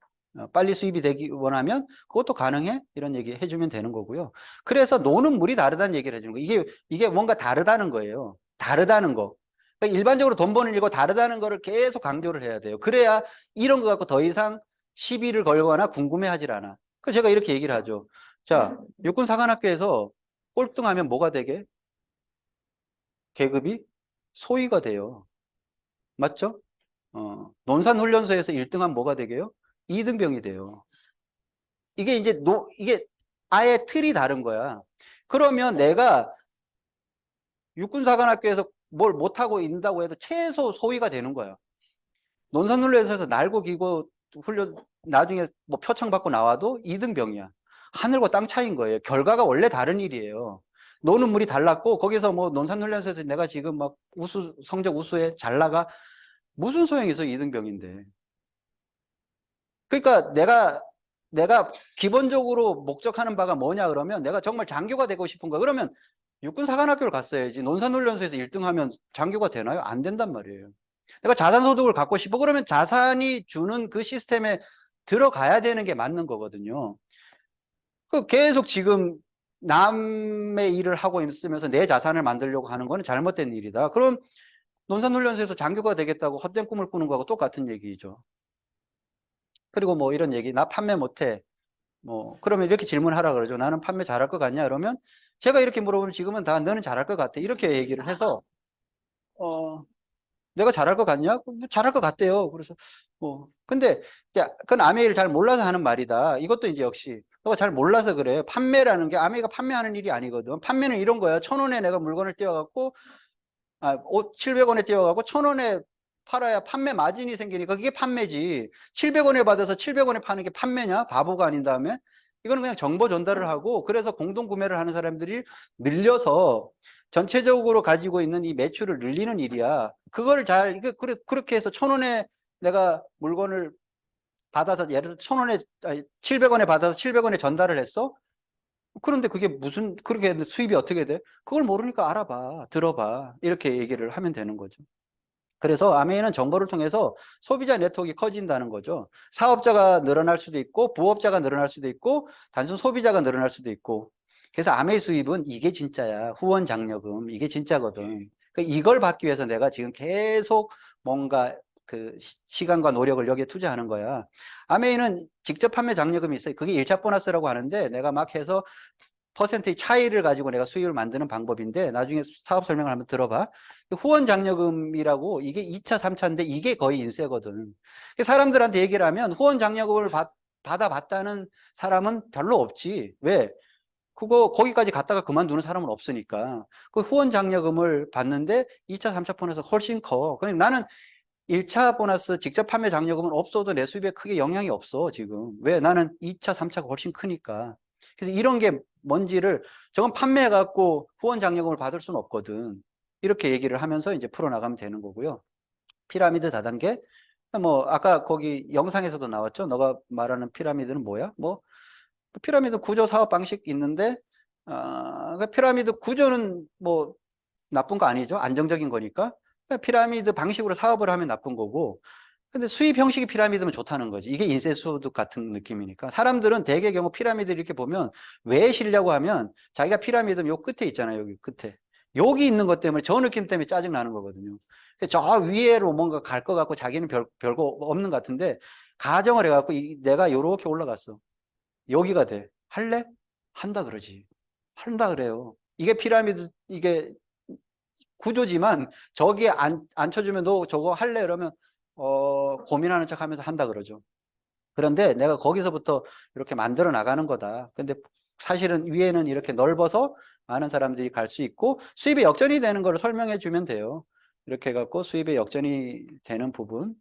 [SPEAKER 1] 빨리 수입이 되기 원하면 그것도 가능해? 이런 얘기 해주면 되는 거고요. 그래서 노는 물이 다르다는 얘기를 해주는 거예요. 이게 뭔가 다르다는 거예요. 다르다는 거. 그러니까 일반적으로 돈 버는 일과 다르다는 거를 계속 강조를 해야 돼요. 그래야 이런 거 갖고 더 이상 시비를 걸거나 궁금해하질 않아. 그래서 제가 이렇게 얘기를 하죠. 자, 육군사관학교에서 꼴등하면 뭐가 되게? 계급이 소위가 돼요. 맞죠? 논산훈련소에서 1등하면 뭐가 되게요? 2등병이 돼요. 이게 이제 이게 아예 틀이 다른 거야. 그러면 내가 육군사관학교에서 뭘 못하고 있다고 해도 최소 소위가 되는 거야. 논산훈련소에서 날고 기고 훈련 나중에 뭐 표창 받고 나와도 2등병이야. 하늘과 땅 차이인 거예요. 결과가 원래 다른 일이에요. 노는 물이 달랐고 거기서 뭐 논산훈련소에서 내가 지금 막 성적 우수해 잘 나가 무슨 소용이 있어 2등병인데. 그러니까 내가 기본적으로 목적하는 바가 뭐냐 그러면 내가 정말 장교가 되고 싶은 거야. 그러면 육군사관학교를 갔어야지. 논산훈련소에서 1등하면 장교가 되나요? 안 된단 말이에요. 내가 자산소득을 갖고 싶어 그러면 자산이 주는 그 시스템에 들어가야 되는 게 맞는 거거든요. 그 계속 지금 남의 일을 하고 있으면서 내 자산을 만들려고 하는 거는 잘못된 일이다. 그럼 논산훈련소에서 장교가 되겠다고 헛된 꿈을 꾸는 거하고 똑같은 얘기죠. 그리고 뭐 이런 얘기, 나 판매 못해. 뭐, 그러면 이렇게 질문하라 그러죠. 나는 판매 잘할 것 같냐? 그러면 제가 이렇게 물어보면 지금은 다 너는 잘할 것 같아. 이렇게 얘기를 해서, 어, 내가 잘할 것 같냐? 뭐 잘할 것 같대요. 그래서, 뭐, 근데, 야, 그건 아메이를 잘 몰라서 하는 말이다. 이것도 이제 역시, 너가 잘 몰라서 그래. 판매라는 게 아메이가 판매하는 일이 아니거든. 판매는 이런 거야. 1,000원에 내가 물건을 띄워갖고, 700원에 띄워가고 1,000원에 팔아야 판매 마진이 생기니까 그게 판매지. 700원에 받아서 700원에 파는 게 판매냐? 바보가 아닌 다음에. 이거는 그냥 정보 전달을 하고 그래서 공동 구매를 하는 사람들이 늘려서 전체적으로 가지고 있는 이 매출을 늘리는 일이야. 그거를 그렇게 해서 1,000원에 내가 물건을 받아서 예를 들어 1,000원에, 700원에 받아서 700원에 전달을 했어? 그런데 그게 그렇게 했는데 수입이 어떻게 돼? 그걸 모르니까 알아봐, 들어봐. 이렇게 얘기를 하면 되는 거죠. 그래서 아메이는 정보를 통해서 소비자 네트워크가 커진다는 거죠. 사업자가 늘어날 수도 있고, 부업자가 늘어날 수도 있고, 단순 소비자가 늘어날 수도 있고. 그래서 아메이 수입은 이게 진짜야. 후원 장려금. 이게 진짜거든. 그러니까 이걸 받기 위해서 내가 지금 계속 뭔가 그 시간과 노력을 여기에 투자하는 거야. 아메이는 직접 판매 장려금이 있어요. 그게 1차 보너스라고 하는데 내가 막 해서 퍼센트의 차이를 가지고 내가 수익을 만드는 방법인데 나중에 사업 설명을 한번 들어봐. 후원 장려금이라고 이게 2차, 3차인데 이게 거의 인세거든. 사람들한테 얘기를 하면 후원 장려금을 받아봤다는 사람은 별로 없지. 왜? 그거 거기까지 갔다가 그만두는 사람은 없으니까. 그 후원 장려금을 받는데 2차, 3차 보너스 훨씬 커. 그러니까 나는 1차 보너스 직접 판매 장려금은 없어도 내 수입에 크게 영향이 없어, 지금. 왜? 나는 2차, 3차가 훨씬 크니까. 그래서 이런 게 뭔지를 저건 판매해갖고 후원 장려금을 받을 수는 없거든. 이렇게 얘기를 하면서 이제 풀어나가면 되는 거고요. 피라미드 다단계. 뭐, 아까 거기 영상에서도 나왔죠? 너가 말하는 피라미드는 뭐야? 뭐, 피라미드 구조 사업 방식 있는데, 그 피라미드 구조는 뭐, 나쁜 거 아니죠? 안정적인 거니까. 그러니까 피라미드 방식으로 사업을 하면 나쁜 거고, 근데 수입 형식의 피라미드면 좋다는 거지. 이게 인쇄소득 같은 느낌이니까. 사람들은 대개 경우 피라미드 이렇게 보면 왜 쉬려고 하면 자기가 피라미드 요 끝에 있잖아요. 여기 끝에. 여기 있는 것 때문에 저 느낌 때문에 짜증 나는 거거든요. 저 위에로 뭔가 갈 것 같고 자기는 별거 없는 것 같은데 가정을 해갖고 내가 요렇게 올라갔어. 여기가 돼. 할래? 한다 그러지. 한다 그래요. 이게 피라미드, 이게 구조지만 저기에 앉혀주면 너 저거 할래? 그러면 고민하는 척 하면서 한다 그러죠. 그런데 내가 거기서부터 이렇게 만들어 나가는 거다. 근데 사실은 위에는 이렇게 넓어서 많은 사람들이 갈 수 있고 수입의 역전이 되는 걸 설명해 주면 돼요. 이렇게 해갖고 수입의 역전이 되는 부분.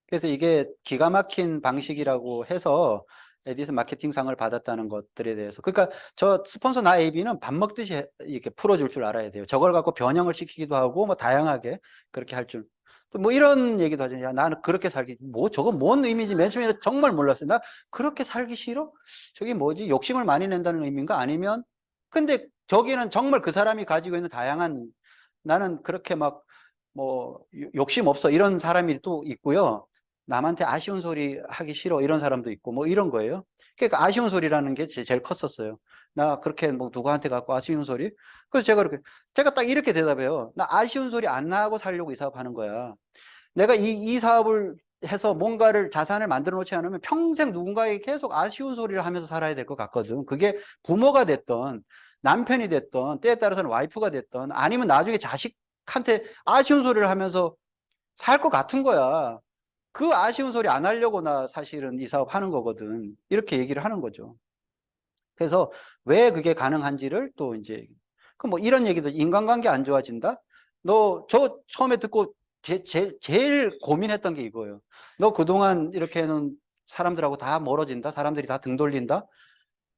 [SPEAKER 1] 그래서 이게 기가 막힌 방식이라고 해서 에디슨 마케팅상을 받았다는 것들에 대해서. 그러니까 저 스폰서 나 AB는 밥 먹듯이 이렇게 풀어줄 줄 알아야 돼요. 저걸 갖고 변형을 시키기도 하고 뭐 다양하게 그렇게 할 줄. 또 뭐 이런 얘기도 하죠. 야, 나는 그렇게 살기, 뭐 저건 뭔 의미인지 맨 처음에 정말 몰랐어요. 나 그렇게 살기 싫어? 저게 뭐지? 욕심을 많이 낸다는 의미인가? 아니면, 근데 저기는 정말 그 사람이 가지고 있는 다양한, 나는 그렇게 막 뭐 욕심 없어 이런 사람이 또 있고요. 남한테 아쉬운 소리 하기 싫어 이런 사람도 있고 뭐 이런 거예요. 그러니까 아쉬운 소리라는 게 제일 컸었어요. 나 그렇게 뭐 누구한테 갖고 아쉬운 소리? 그래서 제가 딱 이렇게 대답해요. 나 아쉬운 소리 안 나고 살려고 이 사업 하는 거야. 내가 이 사업을 해서 뭔가를 자산을 만들어 놓지 않으면 평생 누군가에게 계속 아쉬운 소리를 하면서 살아야 될 것 같거든. 그게 부모가 됐던 남편이 됐던 때에 따라서는 와이프가 됐던 아니면 나중에 자식한테 아쉬운 소리를 하면서 살 것 같은 거야. 그 아쉬운 소리 안 하려고 나 사실은 이 사업 하는 거거든. 이렇게 얘기를 하는 거죠. 그래서 왜 그게 가능한지를 또 이제 그 뭐 이런 얘기도 인간관계 안 좋아진다? 너 저 처음에 듣고 제일 고민했던 게 이거예요. 너 그동안 이렇게는 사람들하고 다 멀어진다? 사람들이 다 등 돌린다?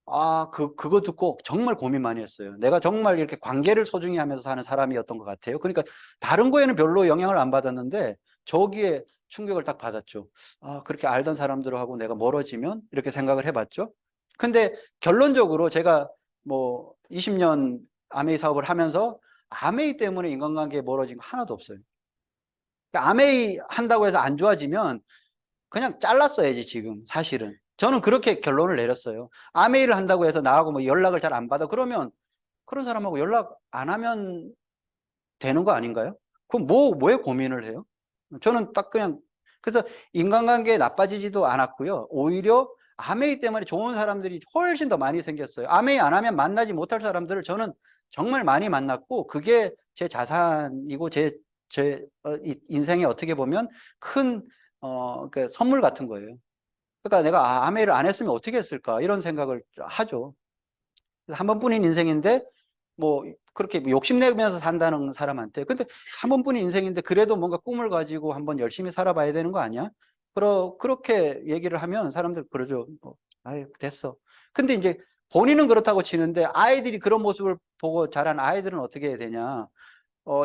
[SPEAKER 1] 아, 그거 듣고 정말 고민 많이 했어요. 내가 정말 이렇게 관계를 소중히 하면서 사는 사람이었던 것 같아요. 그러니까 다른 거에는 별로 영향을 안 받았는데 저기에 충격을 딱 받았죠. 아, 그렇게 알던 사람들하고 내가 멀어지면 이렇게 생각을 해봤죠. 근데 결론적으로 제가 뭐 20년 아메이 사업을 하면서 아메이 때문에 인간관계에 멀어진 거 하나도 없어요. 그러니까 아메이 한다고 해서 안 좋아지면 그냥 잘랐어야지, 지금, 사실은. 저는 그렇게 결론을 내렸어요. 아메이를 한다고 해서 나하고 뭐 연락을 잘 안 받아. 그러면 그런 사람하고 연락 안 하면 되는 거 아닌가요? 그럼 뭐에 고민을 해요? 저는 딱 그냥, 그래서 인간관계에 나빠지지도 않았고요. 오히려 아메이 때문에 좋은 사람들이 훨씬 더 많이 생겼어요. 아메이 안 하면 만나지 못할 사람들을 저는 정말 많이 만났고, 그게 제 자산이고, 인생에 어떻게 보면 큰, 그 선물 같은 거예요. 그러니까 내가 아메이를 안 했으면 어떻게 했을까? 이런 생각을 하죠. 한 번뿐인 인생인데, 뭐 그렇게 욕심내면서 산다는 사람한테, 근데 한 번뿐인 인생인데 그래도 뭔가 꿈을 가지고 한번 열심히 살아봐야 되는 거 아니야? 그렇게 얘기를 하면 사람들 그러죠. 뭐, 아유, 됐어. 근데 이제 본인은 그렇다고 치는데 아이들이 그런 모습을 보고 자란 아이들은 어떻게 해야 되냐?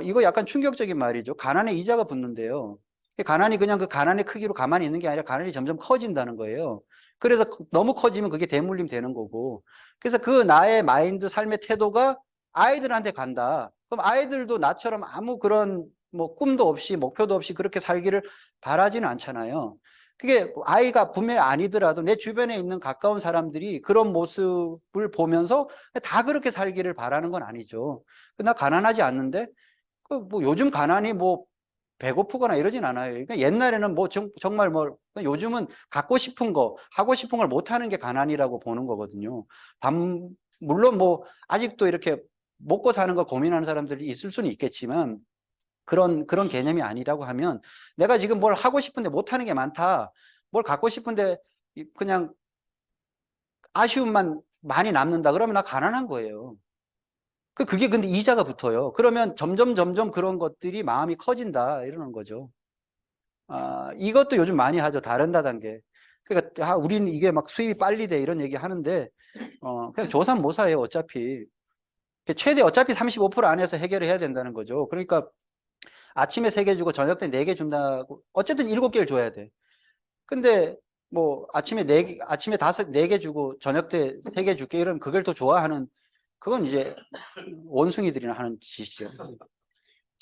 [SPEAKER 1] 이거 약간 충격적인 말이죠. 가난에 이자가 붙는데요. 가난이 그냥 그 가난의 크기로 가만히 있는 게 아니라 가난이 점점 커진다는 거예요. 그래서 너무 커지면 그게 대물림 되는 거고. 그래서 그 나의 마인드, 삶의 태도가 아이들한테 간다. 그럼 아이들도 나처럼 아무 그런 뭐 꿈도 없이 목표도 없이 그렇게 살기를 바라지는 않잖아요. 그게 아이가 분명히 아니더라도 내 주변에 있는 가까운 사람들이 그런 모습을 보면서 다 그렇게 살기를 바라는 건 아니죠. 나 가난하지 않는데 뭐 요즘 가난이 뭐 배고프거나 이러진 않아요. 그러니까 옛날에는 뭐 정말 뭐 요즘은 갖고 싶은 거, 하고 싶은 걸 못 하는 게 가난이라고 보는 거거든요. 물론 뭐 아직도 이렇게 먹고 사는 걸 고민하는 사람들이 있을 수는 있겠지만 그런 개념이 아니라고 하면 내가 지금 뭘 하고 싶은데 못 하는 게 많다. 뭘 갖고 싶은데 그냥 아쉬움만 많이 남는다. 그러면 나 가난한 거예요. 그게 근데 이자가 붙어요. 그러면 점점 그런 것들이 마음이 커진다. 이러는 거죠. 아, 이것도 요즘 많이 하죠. 다른 다단계. 그러니까, 우리는 이게 막 수입이 빨리 돼. 이런 얘기 하는데, 그냥 조삼모사예요. 어차피. 최대 어차피 35% 안에서 해결을 해야 된다는 거죠. 그러니까 아침에 3개 주고 저녁 때 4개 준다고. 어쨌든 7개를 줘야 돼. 근데 뭐 아침에 4개, 아침에 4개 주고 저녁 때 3개 줄게. 이러면 그걸 또 좋아하는, 그건 이제 원숭이들이나 하는 짓이죠.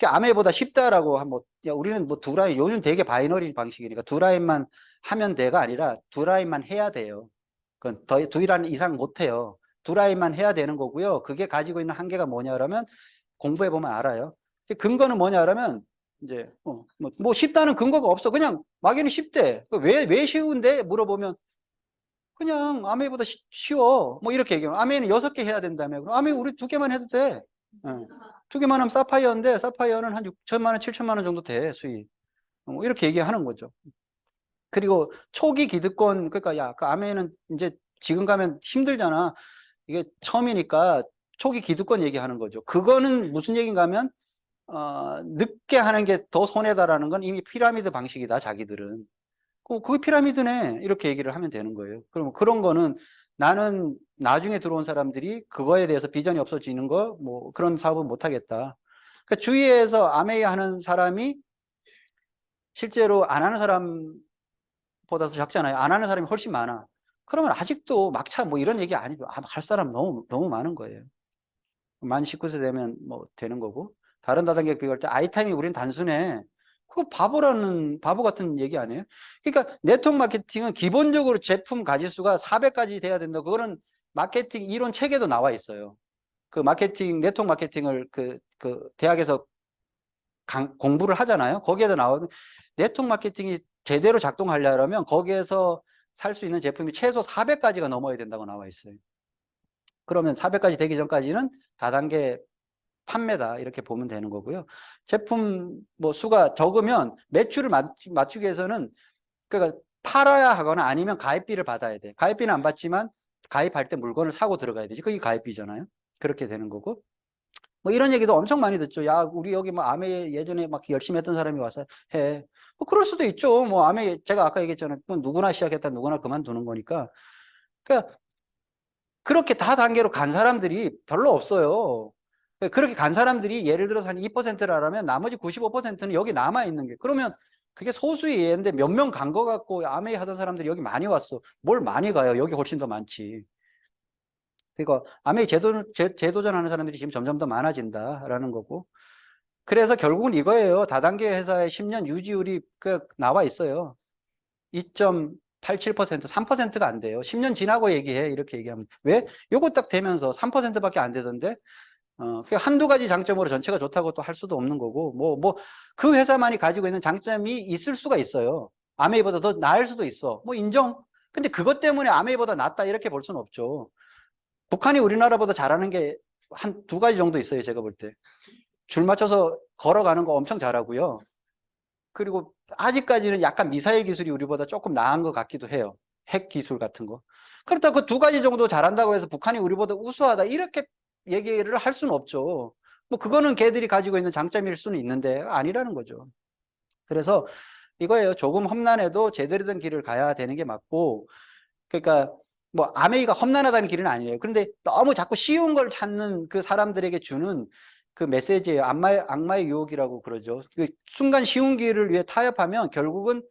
[SPEAKER 1] 아메보다 쉽다라고 하면, 야, 우리는 뭐 두 라인, 요즘 되게 바이너리 방식이니까 두 라인만 하면 돼가 아니라 두 라인만 해야 돼요. 그건 두 라인 이상 못 해요. 두 라인만 해야 되는 거고요. 그게 가지고 있는 한계가 뭐냐 그러면 공부해 보면 알아요. 근거는 뭐냐 그러면 이제 뭐 쉽다는 근거가 없어. 그냥 막연히 쉽대. 왜 쉬운데 물어보면 그냥 아메보다 쉬워. 뭐 이렇게 얘기하면 아메는 6개 해야 된다며. 그럼 아메 우리 2개만 해도 돼. 응. 2개만 하면 사파이어인데 사파이어는 한 6천만 원, 7천만 원 정도 돼, 수익. 뭐 이렇게 얘기하는 거죠. 그리고 초기 기득권, 그러니까 야, 그 아메는 이제 지금 가면 힘들잖아. 이게 처음이니까 초기 기득권 얘기하는 거죠. 그거는 무슨 얘기인가 하면 늦게 하는 게 더 손해다라는 건 이미 피라미드 방식이다, 자기들은. 그게 피라미드네. 이렇게 얘기를 하면 되는 거예요. 그럼 그런 거는 나는 나중에 들어온 사람들이 그거에 대해서 비전이 없어지는 거, 뭐 그런 사업은 못 하겠다. 그러니까 주위에서 아메이 하는 사람이 실제로 안 하는 사람보다 더 작잖아요. 안 하는 사람이 훨씬 많아. 그러면 아직도 막차 뭐 이런 얘기 아니죠. 할 사람 너무 많은 거예요. 만 19세 되면 뭐 되는 거고. 다른 다단계 비교할 때 아이타임이 우린 단순해. 그거 바보 같은 얘기 아니에요? 그러니까 네트워크 마케팅은 기본적으로 제품 가지수가 400까지 돼야 된다. 그거는 마케팅 이론 책에도 나와 있어요. 그 마케팅, 네트워크 마케팅을 그 대학에서 공부를 하잖아요. 거기에도 나오는 네트워크 마케팅이 제대로 작동하려면 거기에서 살 수 있는 제품이 최소 400가지가 넘어야 된다고 나와 있어요. 그러면 400가지 되기 전까지는 다단계 판매다 이렇게 보면 되는 거고요. 제품 뭐 수가 적으면 매출을 맞추기 위해서는 그러니까 팔아야 하거나 아니면 가입비를 받아야 돼. 가입비는 안 받지만 가입할 때 물건을 사고 들어가야 되지. 그게 가입비잖아요. 그렇게 되는 거고. 뭐 이런 얘기도 엄청 많이 듣죠. 야, 우리 여기 뭐 아메 예전에 막 열심히 했던 사람이 와서 해. 뭐 그럴 수도 있죠. 뭐 아메 제가 아까 얘기했잖아요. 뭐 누구나 시작했다 누구나 그만두는 거니까. 그러니까 그렇게 다 단계로 간 사람들이 별로 없어요. 그렇게 간 사람들이 예를 들어서 한 2%라면 나머지 95%는 여기 남아 있는 게 그러면 그게 소수의 예인데 몇 명 간 거 같고 아메이 하던 사람들이 여기 많이 왔어. 뭘 많이 가요? 여기 훨씬 더 많지. 그러니까 아메이 재도전하는 사람들이 지금 점점 더 많아진다라는 거고. 그래서 결국은 이거예요. 다단계 회사의 10년 유지율이 나와 있어요. 2.87%, 3%가 안 돼요. 10년 지나고 얘기해. 이렇게 얘기하면. 왜? 요거 딱 되면서 3%밖에 안 되던데, 한두 가지 장점으로 전체가 좋다고 또 할 수도 없는 거고, 그 회사만이 가지고 있는 장점이 있을 수가 있어요. 아메이보다 더 나을 수도 있어. 뭐 인정? 근데 그것 때문에 아메이보다 낫다 이렇게 볼 수는 없죠. 북한이 우리나라보다 잘하는 게 한 두 가지 정도 있어요. 제가 볼 때. 줄 맞춰서 걸어가는 거 엄청 잘하고요. 그리고 아직까지는 약간 미사일 기술이 우리보다 조금 나은 것 같기도 해요. 핵 기술 같은 거. 그렇다고 그 두 가지 정도 잘한다고 해서 북한이 우리보다 우수하다 이렇게 얘기를 할 수는 없죠. 뭐 그거는 걔들이 가지고 있는 장점일 수는 있는데 아니라는 거죠. 그래서 이거예요. 조금 험난해도 제대로 된 길을 가야 되는 게 맞고, 그러니까 뭐 아메이가 험난하다는 길은 아니에요. 그런데 너무 자꾸 쉬운 걸 찾는 그 사람들에게 주는 그 메시지예요. 악마의 유혹이라고 그러죠. 그 순간 쉬운 길을 위해 타협하면 결국은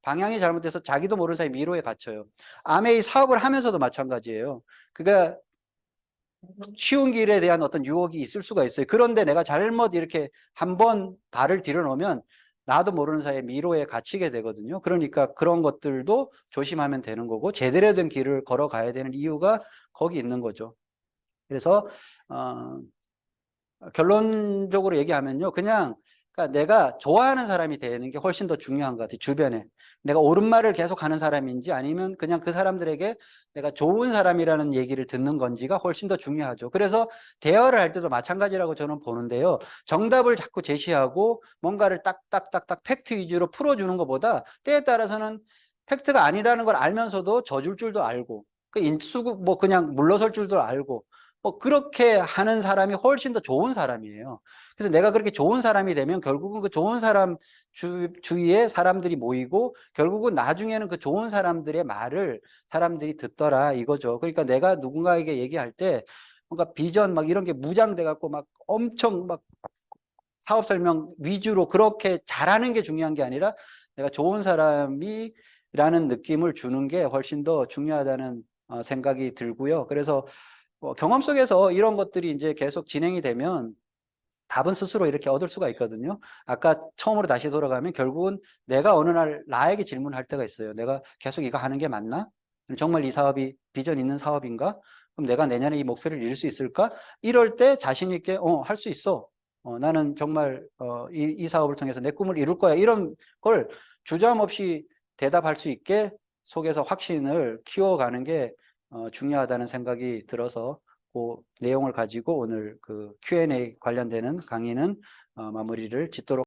[SPEAKER 1] 방향이 잘못돼서 자기도 모르는 사이 미로에 갇혀요. 아메이 사업을 하면서도 마찬가지예요. 그가 쉬운 길에 대한 어떤 유혹이 있을 수가 있어요. 그런데 내가 잘못 이렇게 한번 발을 들여놓으면 나도 모르는 사이에 미로에 갇히게 되거든요. 그러니까 그런 것들도 조심하면 되는 거고 제대로 된 길을 걸어가야 되는 이유가 거기 있는 거죠. 그래서 결론적으로 얘기하면요. 그냥 그러니까 내가 좋아하는 사람이 되는 게 훨씬 더 중요한 것 같아요. 주변에. 내가 옳은 말을 계속 하는 사람인지 아니면 그냥 그 사람들에게 내가 좋은 사람이라는 얘기를 듣는 건지가 훨씬 더 중요하죠. 그래서 대화를 할 때도 마찬가지라고 저는 보는데요. 정답을 자꾸 제시하고 뭔가를 딱딱딱딱 팩트 위주로 풀어주는 것보다 때에 따라서는 팩트가 아니라는 걸 알면서도 져줄 줄도 알고 그 인수국 뭐 그냥 물러설 줄도 알고 그렇게 하는 사람이 훨씬 더 좋은 사람이에요. 그래서 내가 그렇게 좋은 사람이 되면 결국은 그 좋은 사람 주위에 사람들이 모이고 결국은 나중에는 그 좋은 사람들의 말을 사람들이 듣더라 이거죠. 그러니까 내가 누군가에게 얘기할 때 뭔가 비전 막 이런 게 무장돼 갖고 막 엄청 막 사업 설명 위주로 그렇게 잘하는 게 중요한 게 아니라 내가 좋은 사람이라는 느낌을 주는 게 훨씬 더 중요하다는 생각이 들고요. 그래서 경험 속에서 이런 것들이 이제 계속 진행이 되면 답은 스스로 이렇게 얻을 수가 있거든요. 아까 처음으로 다시 돌아가면 결국은 내가 어느 날 나에게 질문할 때가 있어요. 내가 계속 이거 하는 게 맞나? 정말 이 사업이 비전 있는 사업인가? 그럼 내가 내년에 이 목표를 이룰 수 있을까? 이럴 때 자신 있게 할 수 있어. 나는 정말 이 사업을 통해서 내 꿈을 이룰 거야. 이런 걸 주저함 없이 대답할 수 있게 속에서 확신을 키워가는 게 중요하다는 생각이 들어서 그 내용을 가지고 오늘 그 Q&A 관련되는 강의는 마무리를 짓도록